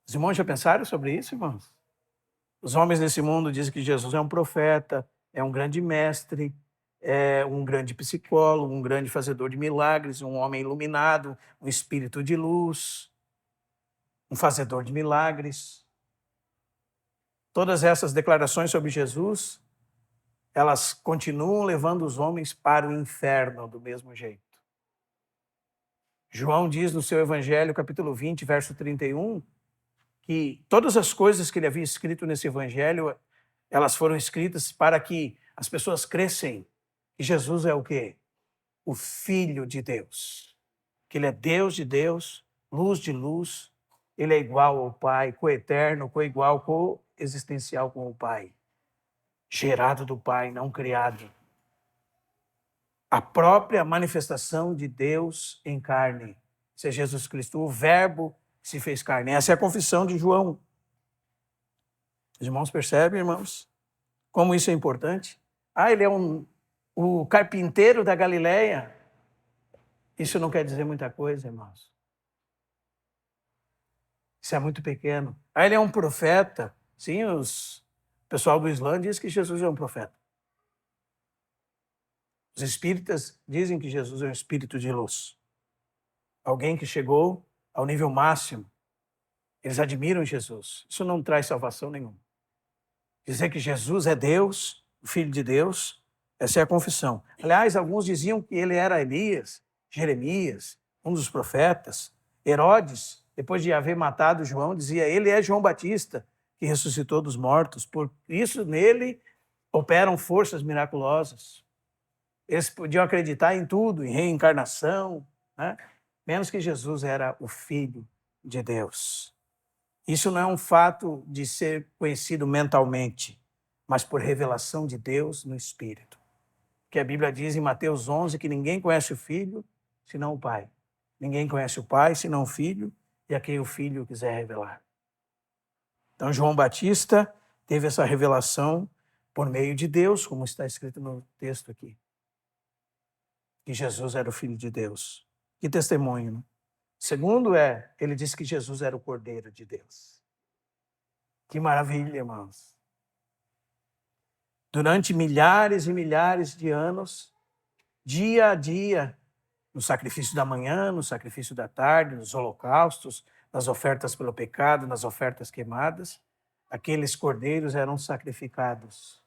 Os irmãos já pensaram sobre isso, irmãos? Os homens desse mundo dizem que Jesus é um profeta, é um grande mestre, é um grande psicólogo, um grande fazedor de milagres, um homem iluminado, um espírito de luz, um fazedor de milagres. Todas essas declarações sobre Jesus, elas continuam levando os homens para o inferno do mesmo jeito. João diz no seu Evangelho, capítulo 20, verso 31, que todas as coisas que ele havia escrito nesse Evangelho, elas foram escritas para que as pessoas crescem. E Jesus é o quê? O Filho de Deus. Que ele é Deus de Deus, luz de luz, ele é igual ao Pai, coeterno, coigual, coexistencial com o Pai. Gerado do Pai, não criado. A própria manifestação de Deus em carne. Isso é Jesus Cristo, o Verbo que se fez carne. Essa é a confissão de João. Os irmãos percebem, irmãos, como isso é importante? Ele é o carpinteiro da Galileia. Isso não quer dizer muita coisa, irmãos. Isso é muito pequeno. Ele é um profeta. Sim, o pessoal do Islã diz que Jesus é um profeta. Os espíritas dizem que Jesus é um espírito de luz. Alguém que chegou ao nível máximo. Eles admiram Jesus. Isso não traz salvação nenhuma. Dizer que Jesus é Deus, o Filho de Deus, essa é a confissão. Aliás, alguns diziam que ele era Elias, Jeremias, um dos profetas. Herodes, depois de haver matado João, dizia: ele é João Batista, que ressuscitou dos mortos. Por isso, nele operam forças miraculosas. Eles podiam acreditar em tudo, em reencarnação, né? Menos que Jesus era o Filho de Deus. Isso não é um fato de ser conhecido mentalmente, mas por revelação de Deus no Espírito. Que a Bíblia diz em Mateus 11 que ninguém conhece o Filho senão o Pai. Ninguém conhece o Pai senão o Filho e a quem o Filho quiser revelar. Então João Batista teve essa revelação por meio de Deus, como está escrito no texto aqui. Que Jesus era o Filho de Deus. Que testemunho, né? Segundo ele disse que Jesus era o Cordeiro de Deus. Que maravilha, irmãos. Durante milhares e milhares de anos, dia a dia, no sacrifício da manhã, no sacrifício da tarde, nos holocaustos, nas ofertas pelo pecado, nas ofertas queimadas, aqueles cordeiros eram sacrificados.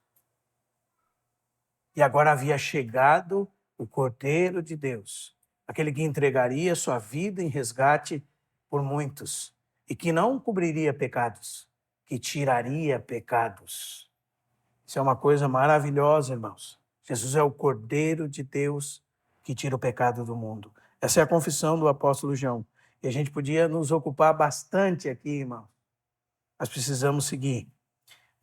E agora havia chegado o Cordeiro de Deus, aquele que entregaria sua vida em resgate por muitos e que não cobriria pecados, que tiraria pecados. Isso é uma coisa maravilhosa, irmãos. Jesus é o Cordeiro de Deus que tira o pecado do mundo. Essa é a confissão do apóstolo João. E a gente podia nos ocupar bastante aqui, irmão. Mas precisamos seguir.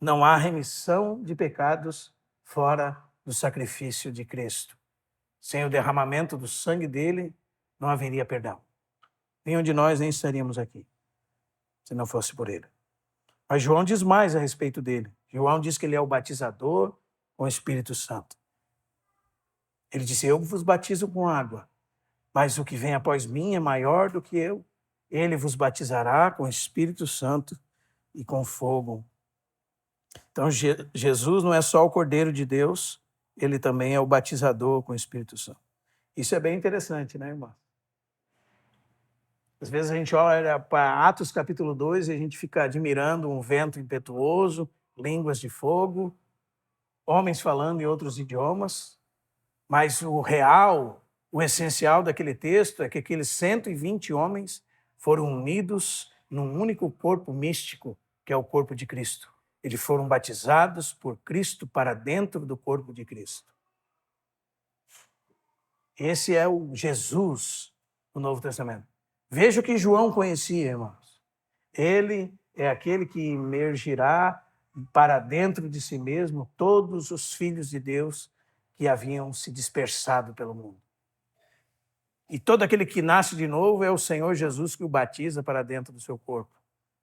Não há remissão de pecados fora do sacrifício de Cristo. Sem o derramamento do sangue dele, não haveria perdão. Nenhum de nós nem estaríamos aqui, se não fosse por ele. Mas João diz mais a respeito dele. João diz que ele é o batizador com o Espírito Santo. Ele disse: eu vos batizo com água, mas o que vem após mim é maior do que eu. Ele vos batizará com o Espírito Santo e com fogo. Então, Jesus não é só o Cordeiro de Deus, ele também é o batizador com o Espírito Santo. Isso é bem interessante, né, irmão? Às vezes a gente olha para Atos capítulo 2 e a gente fica admirando um vento impetuoso, línguas de fogo, homens falando em outros idiomas, mas o real, o essencial daquele texto é que aqueles 120 homens foram unidos num único corpo místico, que é o corpo de Cristo. Eles foram batizados por Cristo para dentro do corpo de Cristo. Esse é o Jesus do Novo Testamento. Veja o que João conhecia, irmãos. Ele é aquele que imergirá para dentro de si mesmo todos os filhos de Deus que haviam se dispersado pelo mundo. E todo aquele que nasce de novo é o Senhor Jesus que o batiza para dentro do seu corpo,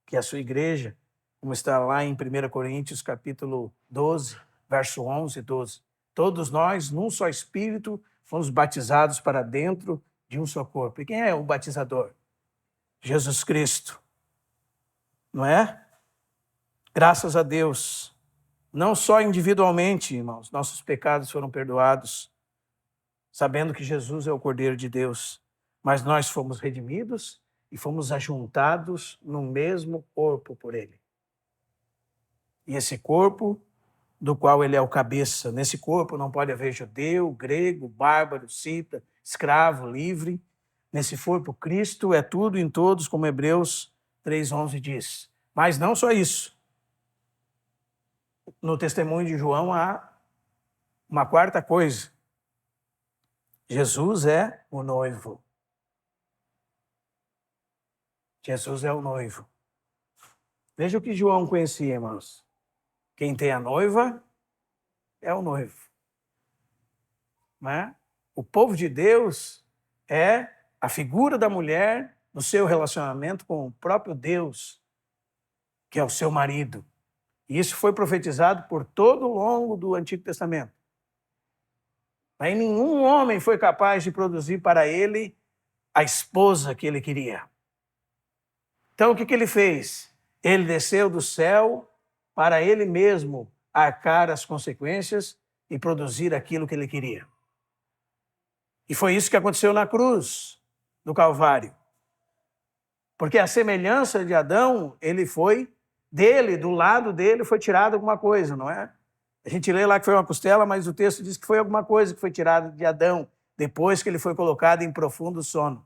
que é a sua igreja, como está lá em 1 Coríntios capítulo 12, verso 11 e 12. Todos nós, num só Espírito, fomos batizados para dentro de um só corpo. E quem é o batizador? Jesus Cristo. Não é? Graças a Deus. Não só individualmente, irmãos, nossos pecados foram perdoados, sabendo que Jesus é o Cordeiro de Deus, mas nós fomos redimidos e fomos ajuntados no mesmo corpo por Ele. E esse corpo, do qual Ele é o cabeça, nesse corpo não pode haver judeu, grego, bárbaro, cita, escravo, livre. Nesse corpo, Cristo é tudo em todos, como Hebreus 3,11 diz. Mas não só isso. No testemunho de João há uma quarta coisa. Jesus é o noivo. Jesus é o noivo. Veja o que João conhecia, irmãos. Quem tem a noiva é o noivo. Não é? O povo de Deus é a figura da mulher no seu relacionamento com o próprio Deus, que é o seu marido. E isso foi profetizado por todo o longo do Antigo Testamento. Aí nenhum homem foi capaz de produzir para ele a esposa que ele queria. Então o que ele fez? Ele desceu do céu para ele mesmo arcar as consequências e produzir aquilo que ele queria. E foi isso que aconteceu na cruz do Calvário. Porque a semelhança de Adão, ele foi dele, do lado dele foi tirada alguma coisa, não é? A gente lê lá que foi uma costela, mas o texto diz que foi alguma coisa que foi tirada de Adão, depois que ele foi colocado em profundo sono.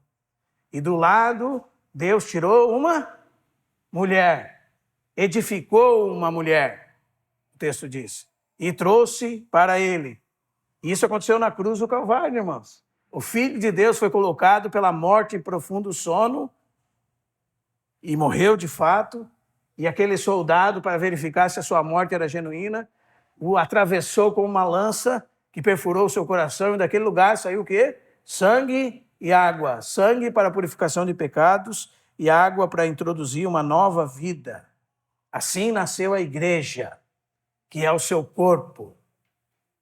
E do lado, Deus tirou uma mulher, edificou uma mulher, o texto diz, e trouxe para ele. E isso aconteceu na cruz do Calvário, irmãos. O Filho de Deus foi colocado pela morte em profundo sono e morreu de fato, e aquele soldado, para verificar se a sua morte era genuína, o atravessou com uma lança que perfurou o seu coração, e daquele lugar saiu o quê? Sangue e água. Sangue para a purificação de pecados e água para introduzir uma nova vida. Assim nasceu a igreja, que é o seu corpo.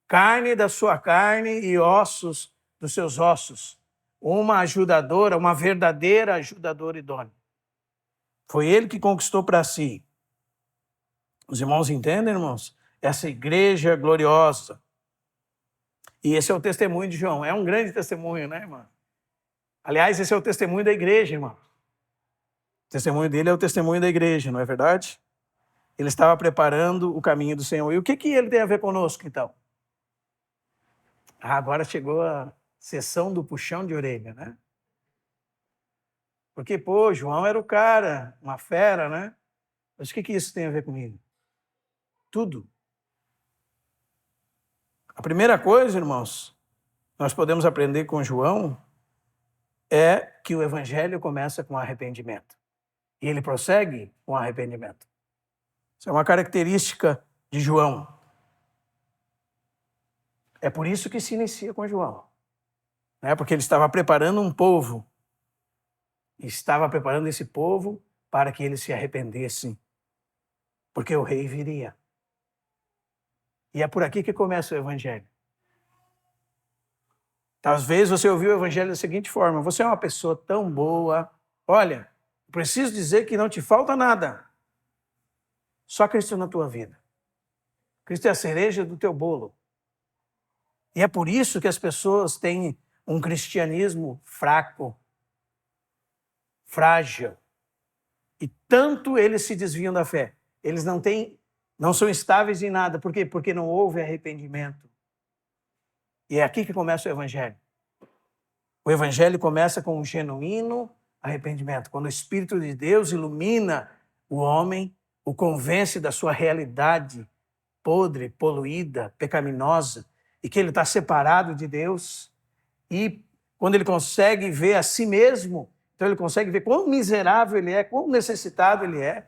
Carne da sua carne e ossos dos seus ossos. Uma ajudadora, uma verdadeira ajudadora idônea. Foi ele que conquistou para si. Os irmãos entendem, irmãos? Essa igreja gloriosa. E esse é o testemunho de João. É um grande testemunho, né, irmão? Aliás, esse é o testemunho da igreja, irmão. O testemunho dele é o testemunho da igreja, não é verdade? Ele estava preparando o caminho do Senhor. E o que ele tem a ver conosco, então? Agora chegou a sessão do puxão de orelha, né? Porque, João era o cara, uma fera, né? Mas o que isso tem a ver comigo? Tudo. A primeira coisa, irmãos, nós podemos aprender com João é que o evangelho começa com arrependimento. E ele prossegue com arrependimento. Isso é uma característica de João. É por isso que se inicia com João. Porque ele estava preparando um povo. Estava preparando esse povo para que eles se arrependessem. Porque o rei viria. E é por aqui que começa o evangelho. Talvez você ouviu o evangelho da seguinte forma: você é uma pessoa tão boa, olha, preciso dizer que não te falta nada. Só Cristo na tua vida. Cristo é a cereja do teu bolo. E é por isso que as pessoas têm um cristianismo fraco, frágil. E tanto eles se desviam da fé. Eles não são estáveis em nada. Por quê? Porque não houve arrependimento. E é aqui que começa o evangelho. O evangelho começa com um genuíno arrependimento. Quando o Espírito de Deus ilumina o homem, o convence da sua realidade podre, poluída, pecaminosa, e que ele está separado de Deus. E quando ele consegue ver a si mesmo, então ele consegue ver quão miserável ele é, quão necessitado ele é.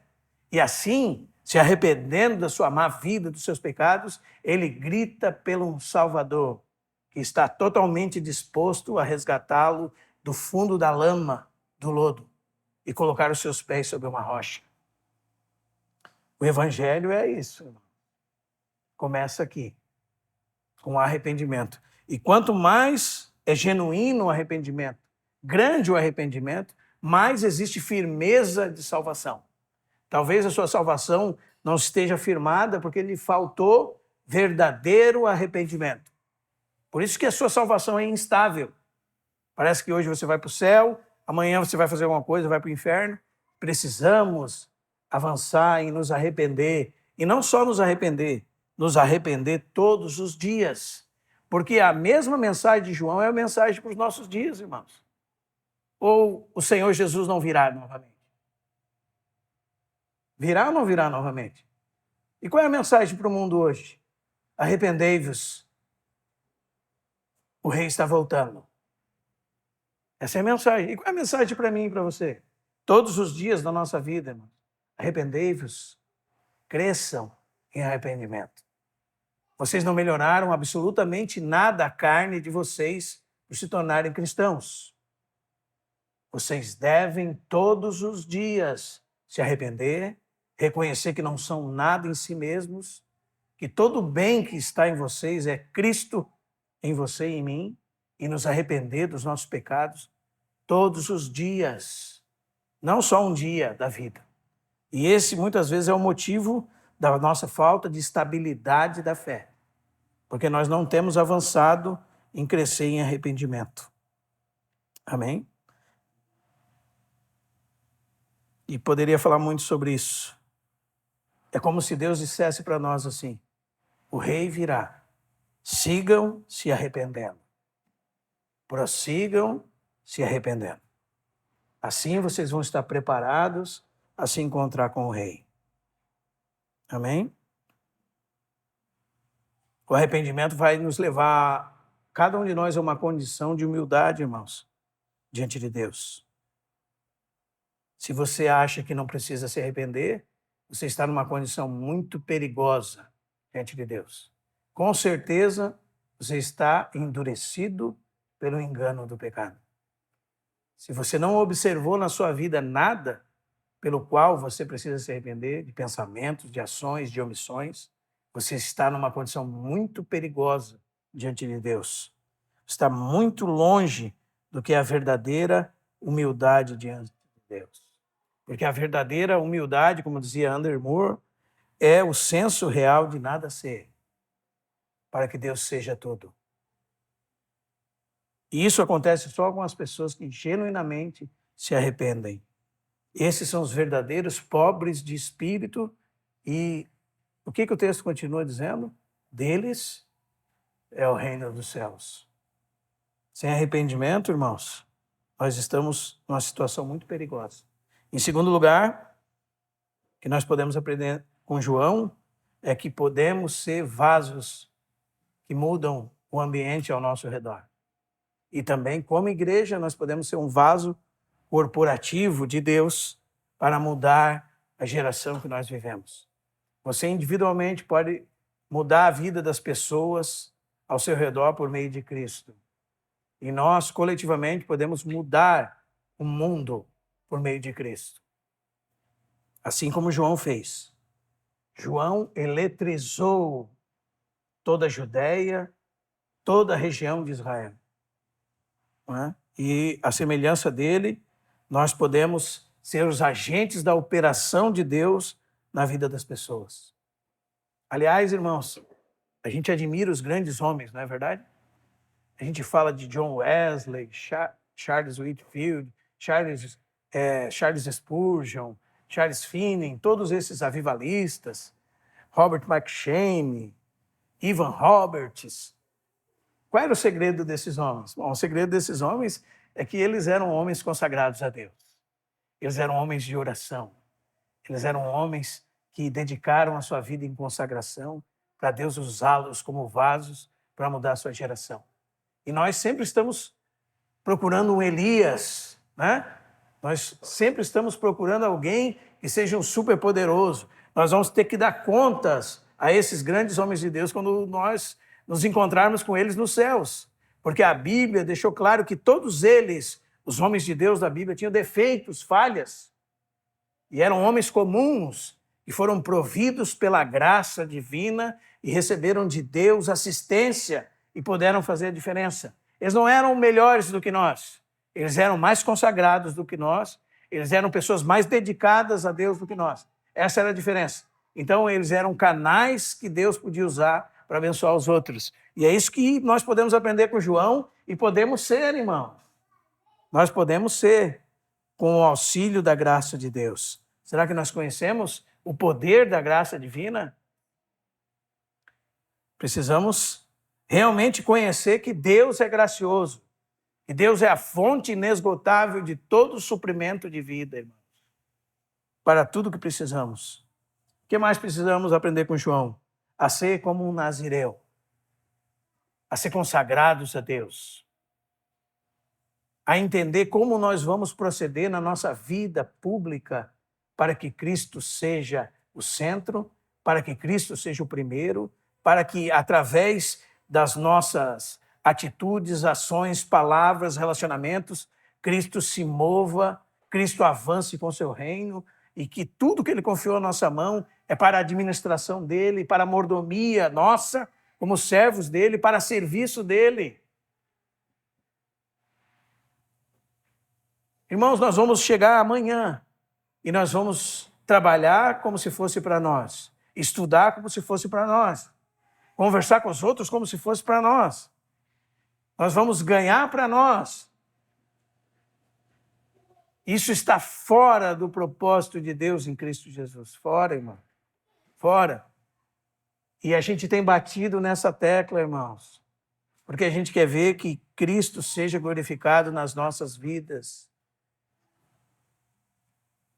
E assim, se arrependendo da sua má vida, dos seus pecados, ele grita pelo Salvador, que está totalmente disposto a resgatá-lo do fundo da lama, do lodo, e colocar os seus pés sobre uma rocha. O evangelho é isso, irmão. Começa aqui, com arrependimento. E quanto mais é genuíno o arrependimento, grande o arrependimento, mais existe firmeza de salvação. Talvez a sua salvação não esteja firmada porque lhe faltou verdadeiro arrependimento. Por isso que a sua salvação é instável. Parece que hoje você vai para o céu, amanhã você vai fazer alguma coisa, vai para o inferno. Precisamos avançar em nos arrepender. E não só nos arrepender todos os dias. Porque a mesma mensagem de João é a mensagem para os nossos dias, irmãos. Ou o Senhor Jesus não virá novamente? Virá ou não virá novamente? E qual é a mensagem para o mundo hoje? Arrependei-vos. O rei está voltando. Essa é a mensagem. E qual é a mensagem para mim e para você? todos os dias da nossa vida, irmãos. Arrependei-vos, cresçam em arrependimento. Vocês não melhoraram absolutamente nada a carne de vocês por se tornarem cristãos. Vocês devem todos os dias se arrepender, reconhecer que não são nada em si mesmos, que todo o bem que está em vocês é Cristo em você e em mim, e nos arrepender dos nossos pecados todos os dias, não só um dia da vida. E esse, muitas vezes, é o motivo da nossa falta de estabilidade da fé, porque nós não temos avançado em crescer em arrependimento. Amém? E poderia falar muito sobre isso. É como se Deus dissesse para nós assim: o rei virá, sigam se arrependendo, prossigam se arrependendo. Assim vocês vão estar preparados a se encontrar com o rei. Amém? O arrependimento vai nos levar, cada um de nós, a uma condição de humildade, irmãos, diante de Deus. Se você acha que não precisa se arrepender, você está numa condição muito perigosa diante de Deus. Com certeza, você está endurecido pelo engano do pecado. Se você não observou na sua vida nada pelo qual você precisa se arrepender, de pensamentos, de ações, de omissões, você está numa condição muito perigosa diante de Deus. Está muito longe do que é a verdadeira humildade diante de Deus. Porque a verdadeira humildade, como dizia Andrew Moore, é o senso real de nada ser, para que Deus seja tudo. E isso acontece só com as pessoas que genuinamente se arrependem. Esses são os verdadeiros pobres de espírito. E o que o texto continua dizendo? Deles é o reino dos céus. Sem arrependimento, irmãos, nós estamos numa situação muito perigosa. Em segundo lugar, o que nós podemos aprender com João é que podemos ser vasos que mudam o ambiente ao nosso redor. E também, como igreja, nós podemos ser um vaso corporativo de Deus para mudar a geração que nós vivemos. Você individualmente pode mudar a vida das pessoas ao seu redor por meio de Cristo. E nós, coletivamente, podemos mudar o mundo por meio de Cristo. Assim como João fez. João eletrizou toda a Judéia, toda a região de Israel. E a semelhança dele, nós podemos ser os agentes da operação de Deus na vida das pessoas. Aliás, irmãos, a gente admira os grandes homens, não é verdade? A gente fala de John Wesley, Charles Whitefield, Charles Spurgeon, Charles Finney, todos esses avivalistas, Robert McCheyne, Evan Roberts. Qual era o segredo desses homens? Bom, o segredo desses homens é que eles eram homens consagrados a Deus. Eles eram homens de oração. Eles eram homens que dedicaram a sua vida em consagração para Deus usá-los como vasos para mudar a sua geração. E nós sempre estamos procurando um Elias, né? Nós sempre estamos procurando alguém que seja um superpoderoso. Nós vamos ter que dar contas a esses grandes homens de Deus quando nós nos encontrarmos com eles nos céus. Porque a Bíblia deixou claro que todos eles, os homens de Deus da Bíblia, tinham defeitos, falhas. E eram homens comuns e foram providos pela graça divina e receberam de Deus assistência e puderam fazer a diferença. Eles não eram melhores do que nós. Eles eram mais consagrados do que nós. Eles eram pessoas mais dedicadas a Deus do que nós. Essa era a diferença. Então, eles eram canais que Deus podia usar para abençoar os outros. E é isso que nós podemos aprender com João e podemos ser, irmão. Nós podemos ser com o auxílio da graça de Deus. Será que nós conhecemos o poder da graça divina? Precisamos realmente conhecer que Deus é gracioso, que Deus é a fonte inesgotável de todo o suprimento de vida, irmãos, para tudo que precisamos. O que mais precisamos aprender com João? A ser como um nazireu, a ser consagrados a Deus. a entender como nós vamos proceder na nossa vida pública para que Cristo seja o centro, para que Cristo seja o primeiro, para que, através das nossas atitudes, ações, palavras, relacionamentos, Cristo se mova, Cristo avance com o seu reino e que tudo que Ele confiou à nossa mão é para a administração dEle, para a mordomia nossa, como servos dEle, para serviço dEle. Irmãos, nós vamos chegar amanhã e nós vamos trabalhar como se fosse para nós, estudar como se fosse para nós, conversar com os outros como se fosse para nós. Nós vamos ganhar para nós. Isso está fora do propósito de Deus em Cristo Jesus. Fora, irmão. Fora. E a gente tem batido nessa tecla, irmãos, porque a gente quer ver que Cristo seja glorificado nas nossas vidas.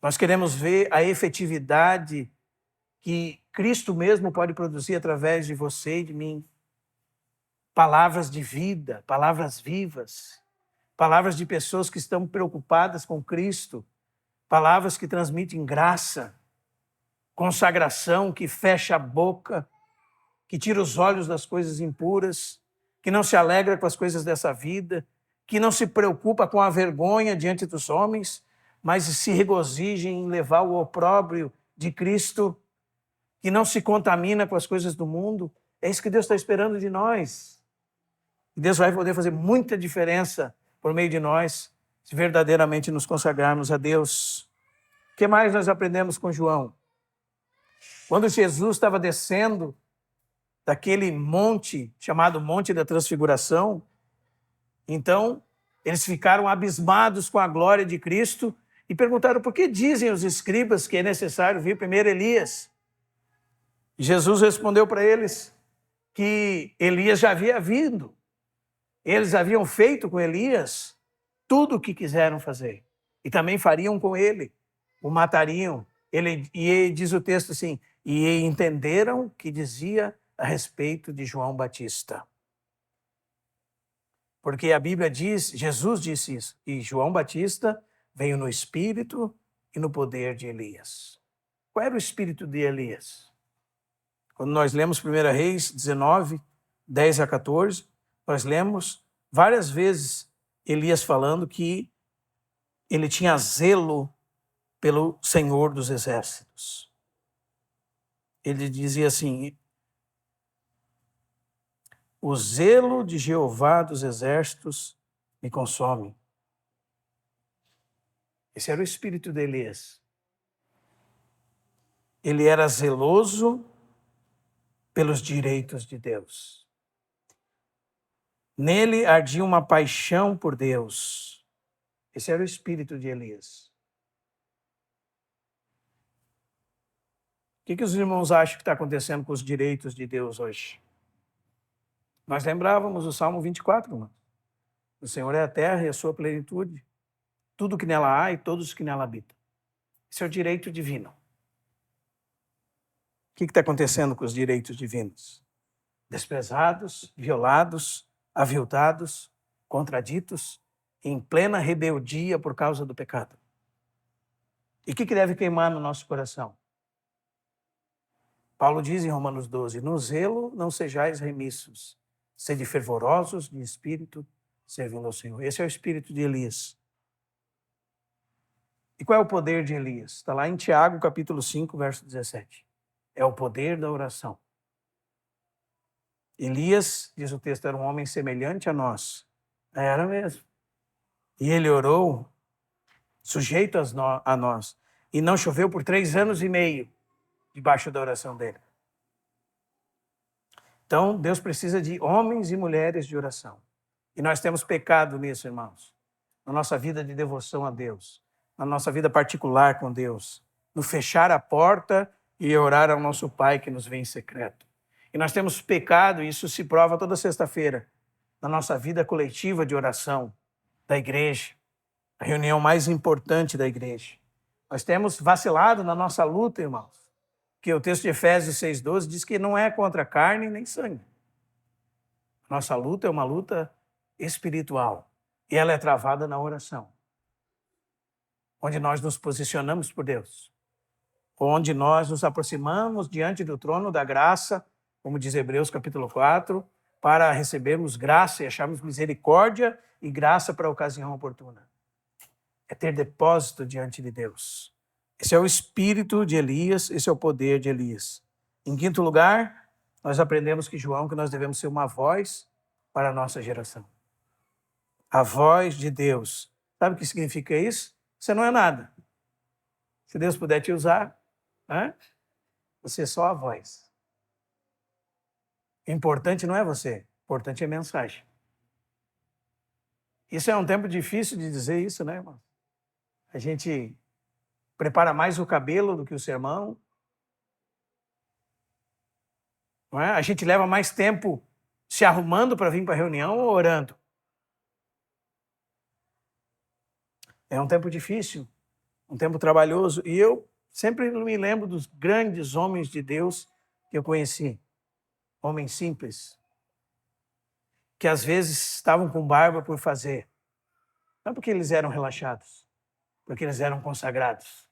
Nós queremos ver a efetividade que Cristo mesmo pode produzir através de você e de mim. Palavras de vida, palavras vivas, palavras de pessoas que estão preocupadas com Cristo, palavras que transmitem graça, consagração, que fecha a boca, que tira os olhos das coisas impuras, que não se alegra com as coisas dessa vida, que não se preocupa com a vergonha diante dos homens, mas se regozija em levar o opróbrio de Cristo, que não se contamina com as coisas do mundo. É isso que Deus está esperando de nós. E Deus vai poder fazer muita diferença por meio de nós, se verdadeiramente nos consagrarmos a Deus. O que mais nós aprendemos com João? Quando Jesus estava descendo daquele monte, chamado Monte da Transfiguração, então eles ficaram abismados com a glória de Cristo e perguntaram por que dizem os escribas que é necessário vir primeiro Elias. Jesus respondeu para eles que Elias já havia vindo. Eles haviam feito com Elias tudo o que quiseram fazer. E também fariam com ele. O matariam. E diz o texto assim, e entenderam que dizia a respeito de João Batista. Porque a Bíblia diz, Jesus disse isso, e João Batista veio no espírito e no poder de Elias. Qual era o espírito de Elias? Quando nós lemos 1 Reis 19, 10 a 14, nós lemos várias vezes Elias falando que ele tinha zelo pelo Senhor dos Exércitos. Ele dizia assim, o zelo de Jeová dos Exércitos me consome. Esse era o espírito de Elias. Ele era zeloso pelos direitos de Deus. Nele ardia uma paixão por Deus. Esse era o espírito de Elias. O que os irmãos acham que está acontecendo com os direitos de Deus hoje? Nós lembrávamos o Salmo 24, irmão. O Senhor é a terra e a sua plenitude, tudo que nela há e todos que nela habitam. Esse é o direito divino. O que está acontecendo com os direitos divinos? Desprezados, violados, aviltados, contraditos, em plena rebeldia por causa do pecado. E o que deve queimar no nosso coração? Paulo diz em Romanos 12, no zelo não sejais remissos, sede fervorosos de espírito, servindo ao Senhor. Esse é o espírito de Elias. E qual é o poder de Elias? Está lá em Tiago, capítulo 5, verso 17. É o poder da oração. Elias, diz o texto, era um homem semelhante a nós. Era mesmo. E ele orou sujeito a nós. E não choveu por 3 anos e meio debaixo da oração dele. Então, Deus precisa de homens e mulheres de oração. E nós temos pecado nisso, irmãos. Na nossa vida de devoção a Deus. Na nossa vida particular com Deus. No fechar a porta e orar ao nosso Pai que nos vê em secreto. E nós temos pecado, e isso se prova toda sexta-feira, na nossa vida coletiva de oração da igreja, a reunião mais importante da igreja. Nós temos vacilado na nossa luta, irmãos, que o texto de Efésios 6,12 diz que não é contra carne nem sangue. Nossa luta é uma luta espiritual. E ela é travada na oração, onde nós nos posicionamos por Deus, onde nós nos aproximamos diante do trono da graça, como diz Hebreus capítulo 4, para recebermos graça e acharmos misericórdia e graça para a ocasião oportuna. É ter depósito diante de Deus. Esse é o espírito de Elias, esse é o poder de Elias. Em quinto lugar, nós aprendemos que nós devemos ser uma voz para a nossa geração. A voz de Deus. Sabe o que significa isso? Você não é nada. Se Deus puder te usar, você é só a voz. O importante não é você, o importante é a mensagem. Isso é um tempo difícil de dizer isso, né, irmão? A gente prepara mais o cabelo do que o sermão. Não é? A gente leva mais tempo se arrumando para vir para a reunião ou orando. É um tempo difícil, um tempo trabalhoso. E eu sempre me lembro dos grandes homens de Deus que eu conheci. Homens simples, que às vezes estavam com barba por fazer. Não porque eles eram relaxados, porque eles eram consagrados.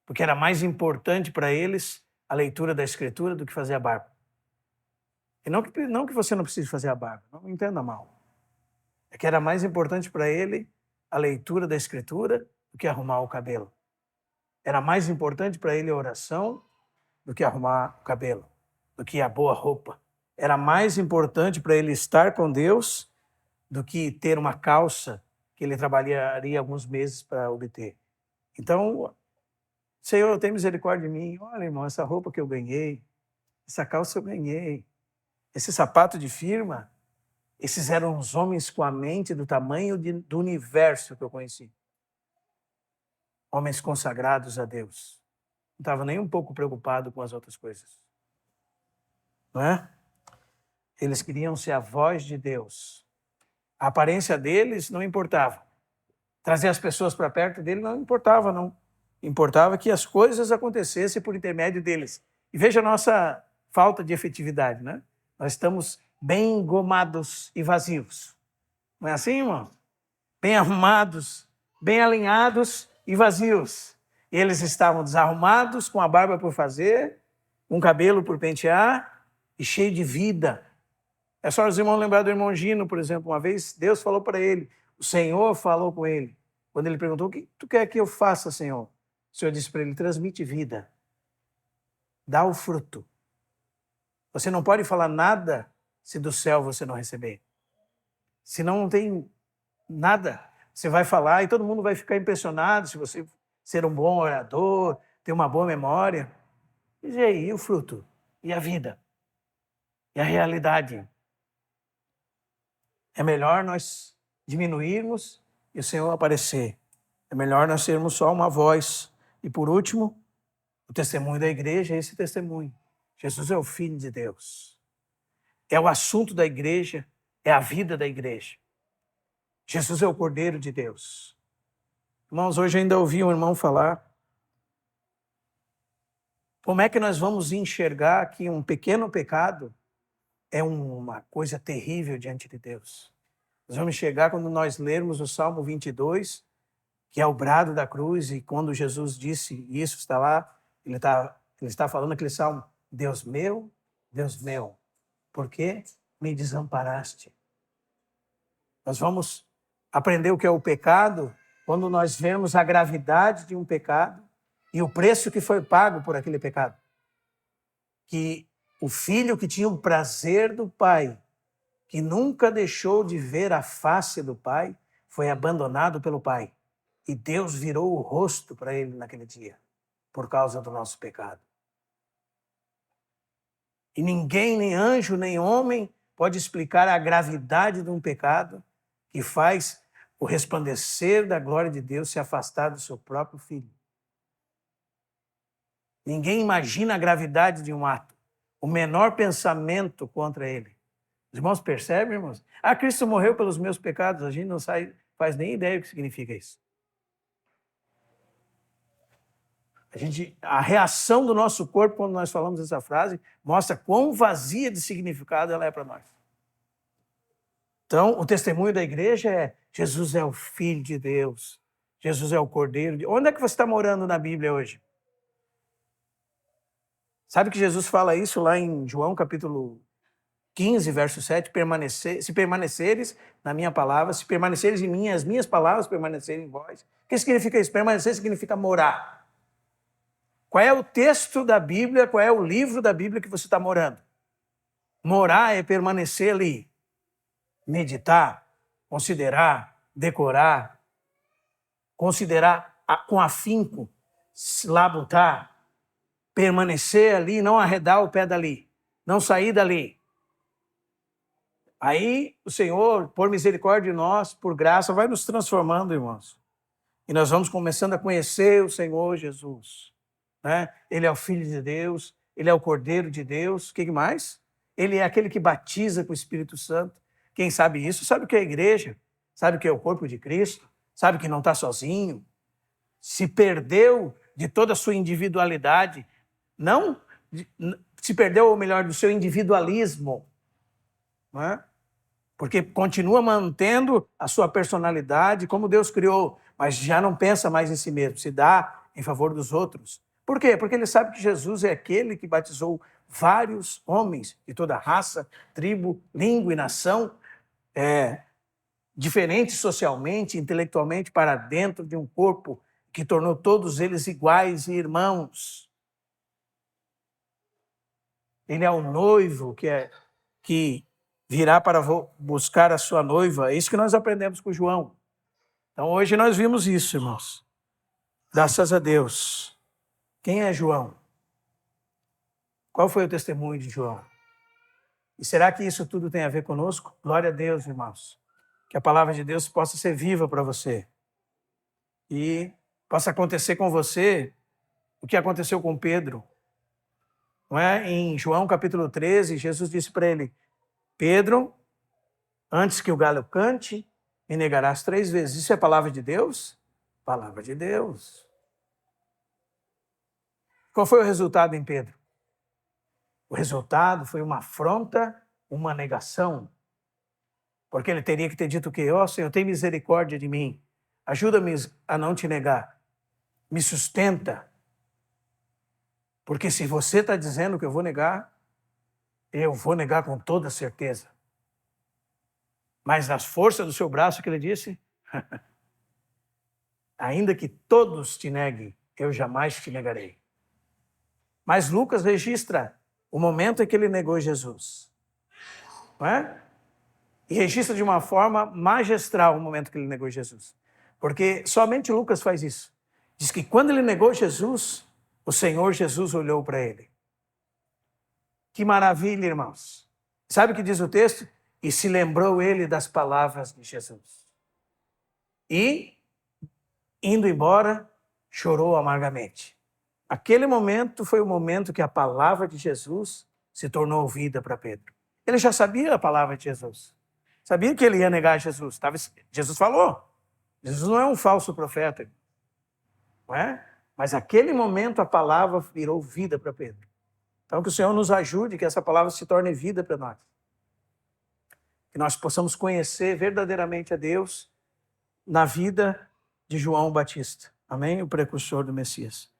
Porque era mais importante para eles a leitura da Escritura do que fazer a barba. E não que você não precise fazer a barba, não entenda mal. É que era mais importante para ele a leitura da Escritura do que arrumar o cabelo. Era mais importante para ele a oração do que arrumar o cabelo, do que a boa roupa. Era mais importante para ele estar com Deus do que ter uma calça que ele trabalharia alguns meses para obter. Então, Senhor, tem misericórdia de mim. Olha, irmão, essa roupa que eu ganhei, essa calça eu ganhei, esse sapato de firma, esses eram os homens com a mente do tamanho do universo que eu conheci. Homens consagrados a Deus. Não estava nem um pouco preocupado com as outras coisas. Não é? Eles queriam ser a voz de Deus. A aparência deles não importava. Trazer as pessoas para perto dele não importava, não. Importava que as coisas acontecessem por intermédio deles. E veja a nossa falta de efetividade, né? Nós estamos bem engomados e vazios. Não é assim, irmão? Bem arrumados, bem alinhados e vazios. Eles estavam desarrumados, com a barba por fazer, com o cabelo por pentear e cheio de vida. É só os irmãos lembrar do irmão Gino, por exemplo. Uma vez Deus falou para ele, o Senhor falou com ele. Quando ele perguntou, o que tu quer que eu faça, Senhor? O Senhor disse para ele, transmite vida. Dá o fruto. Você não pode falar nada se do céu você não receber. Senão não tem nada. Você vai falar e todo mundo vai ficar impressionado se você ser um bom orador, ter uma boa memória. E aí, e o fruto? E a vida? E a realidade? É melhor nós diminuirmos e o Senhor aparecer. É melhor nós sermos só uma voz. E por último, o testemunho da igreja é esse testemunho. Jesus é o Filho de Deus. É o assunto da igreja, é a vida da igreja. Jesus é o Cordeiro de Deus. Irmãos, hoje eu ainda ouvi um irmão falar como é que nós vamos enxergar que um pequeno pecado é uma coisa terrível diante de Deus. Nós vamos enxergar quando nós lermos o Salmo 22, que é o brado da cruz, e quando Jesus disse isso, está lá, ele está falando aquele salmo, Deus meu, por que me desamparaste? Nós vamos aprender o que é o pecado quando nós vemos a gravidade de um pecado e o preço que foi pago por aquele pecado. Que o filho que tinha o prazer do pai, que nunca deixou de ver a face do pai, foi abandonado pelo pai. E Deus virou o rosto para ele naquele dia, por causa do nosso pecado. E ninguém, nem anjo, nem homem, pode explicar a gravidade de um pecado que faz o resplandecer da glória de Deus se afastar do seu próprio filho. Ninguém imagina a gravidade de um ato, o menor pensamento contra ele. Os irmãos percebem, irmãos? Cristo morreu pelos meus pecados, a gente não faz nem ideia do que significa isso. A reação do nosso corpo quando nós falamos essa frase mostra quão vazia de significado ela é para nós. Então, o testemunho da igreja é: Jesus é o Filho de Deus. Jesus é o Cordeiro de... Onde é que você está morando na Bíblia hoje? Sabe que Jesus fala isso lá em João capítulo 15, verso 7, se permaneceres na minha palavra, se permaneceres em mim, as minhas palavras permanecerem em vós. O que significa isso? Permanecer significa morar. Qual é o texto da Bíblia, qual é o livro da Bíblia que você está morando? Morar é permanecer ali, meditar, considerar, decorar, considerar com afinco, labutar, permanecer ali, não arredar o pé dali, não sair dali. Aí o Senhor, por misericórdia de nós, por graça, vai nos transformando, irmãos. E nós vamos começando a conhecer o Senhor Jesus. Né? Ele é o Filho de Deus, Ele é o Cordeiro de Deus. O que mais? Ele é aquele que batiza com o Espírito Santo. Quem sabe isso, sabe o que é a igreja, sabe o que é o corpo de Cristo, sabe que não está sozinho, se perdeu de toda a sua individualidade, não se perdeu, ou melhor, do seu individualismo, não é? Porque continua mantendo a sua personalidade como Deus criou, mas já não pensa mais em si mesmo, se dá em favor dos outros. Por quê? Porque ele sabe que Jesus é aquele que batizou vários homens de toda raça, tribo, língua e nação, diferentes socialmente, intelectualmente, para dentro de um corpo que tornou todos eles iguais e irmãos. Ele é o noivo que virá para buscar a sua noiva. É isso que nós aprendemos com João. Então, hoje nós vimos isso, irmãos. Graças a Deus. Quem é João? Qual foi o testemunho de João? E será que isso tudo tem a ver conosco? Glória a Deus, irmãos. Que a palavra de Deus possa ser viva para você. E possa acontecer com você o que aconteceu com Pedro. Não é? Em João capítulo 13, Jesus disse para ele: Pedro, antes que o galo cante, me negarás 3 vezes. Isso é palavra de Deus? Palavra de Deus. Qual foi o resultado em Pedro? O resultado foi uma afronta, uma negação. Porque ele teria que ter dito o quê? Ó, Senhor, tem misericórdia de mim. Ajuda-me a não te negar. Me sustenta. Porque se você está dizendo que eu vou negar com toda certeza. Mas nas forças do seu braço, que ele disse, ainda que todos te neguem, eu jamais te negarei. Mas Lucas registra o momento em que ele negou Jesus. Não é? E registra de uma forma magistral o momento que ele negou Jesus. Porque somente Lucas faz isso. Diz que quando ele negou Jesus, o Senhor Jesus olhou para ele. Que maravilha, irmãos. Sabe o que diz o texto? E se lembrou ele das palavras de Jesus. E, indo embora, chorou amargamente. Aquele momento foi o momento que a palavra de Jesus se tornou ouvida para Pedro. Ele já sabia a palavra de Jesus. Sabia que ele ia negar Jesus. Jesus falou. Jesus não é um falso profeta. Não é? Mas naquele momento a palavra virou vida para Pedro. Então que o Senhor nos ajude, que essa palavra se torne vida para nós. Que nós possamos conhecer verdadeiramente a Deus na vida de João Batista. Amém? O precursor do Messias.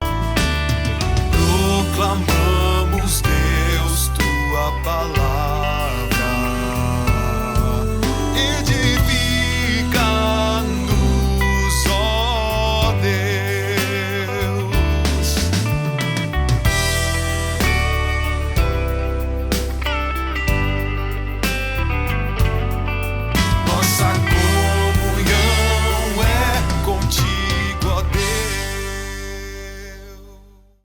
Proclamamos, Deus, tua palavra.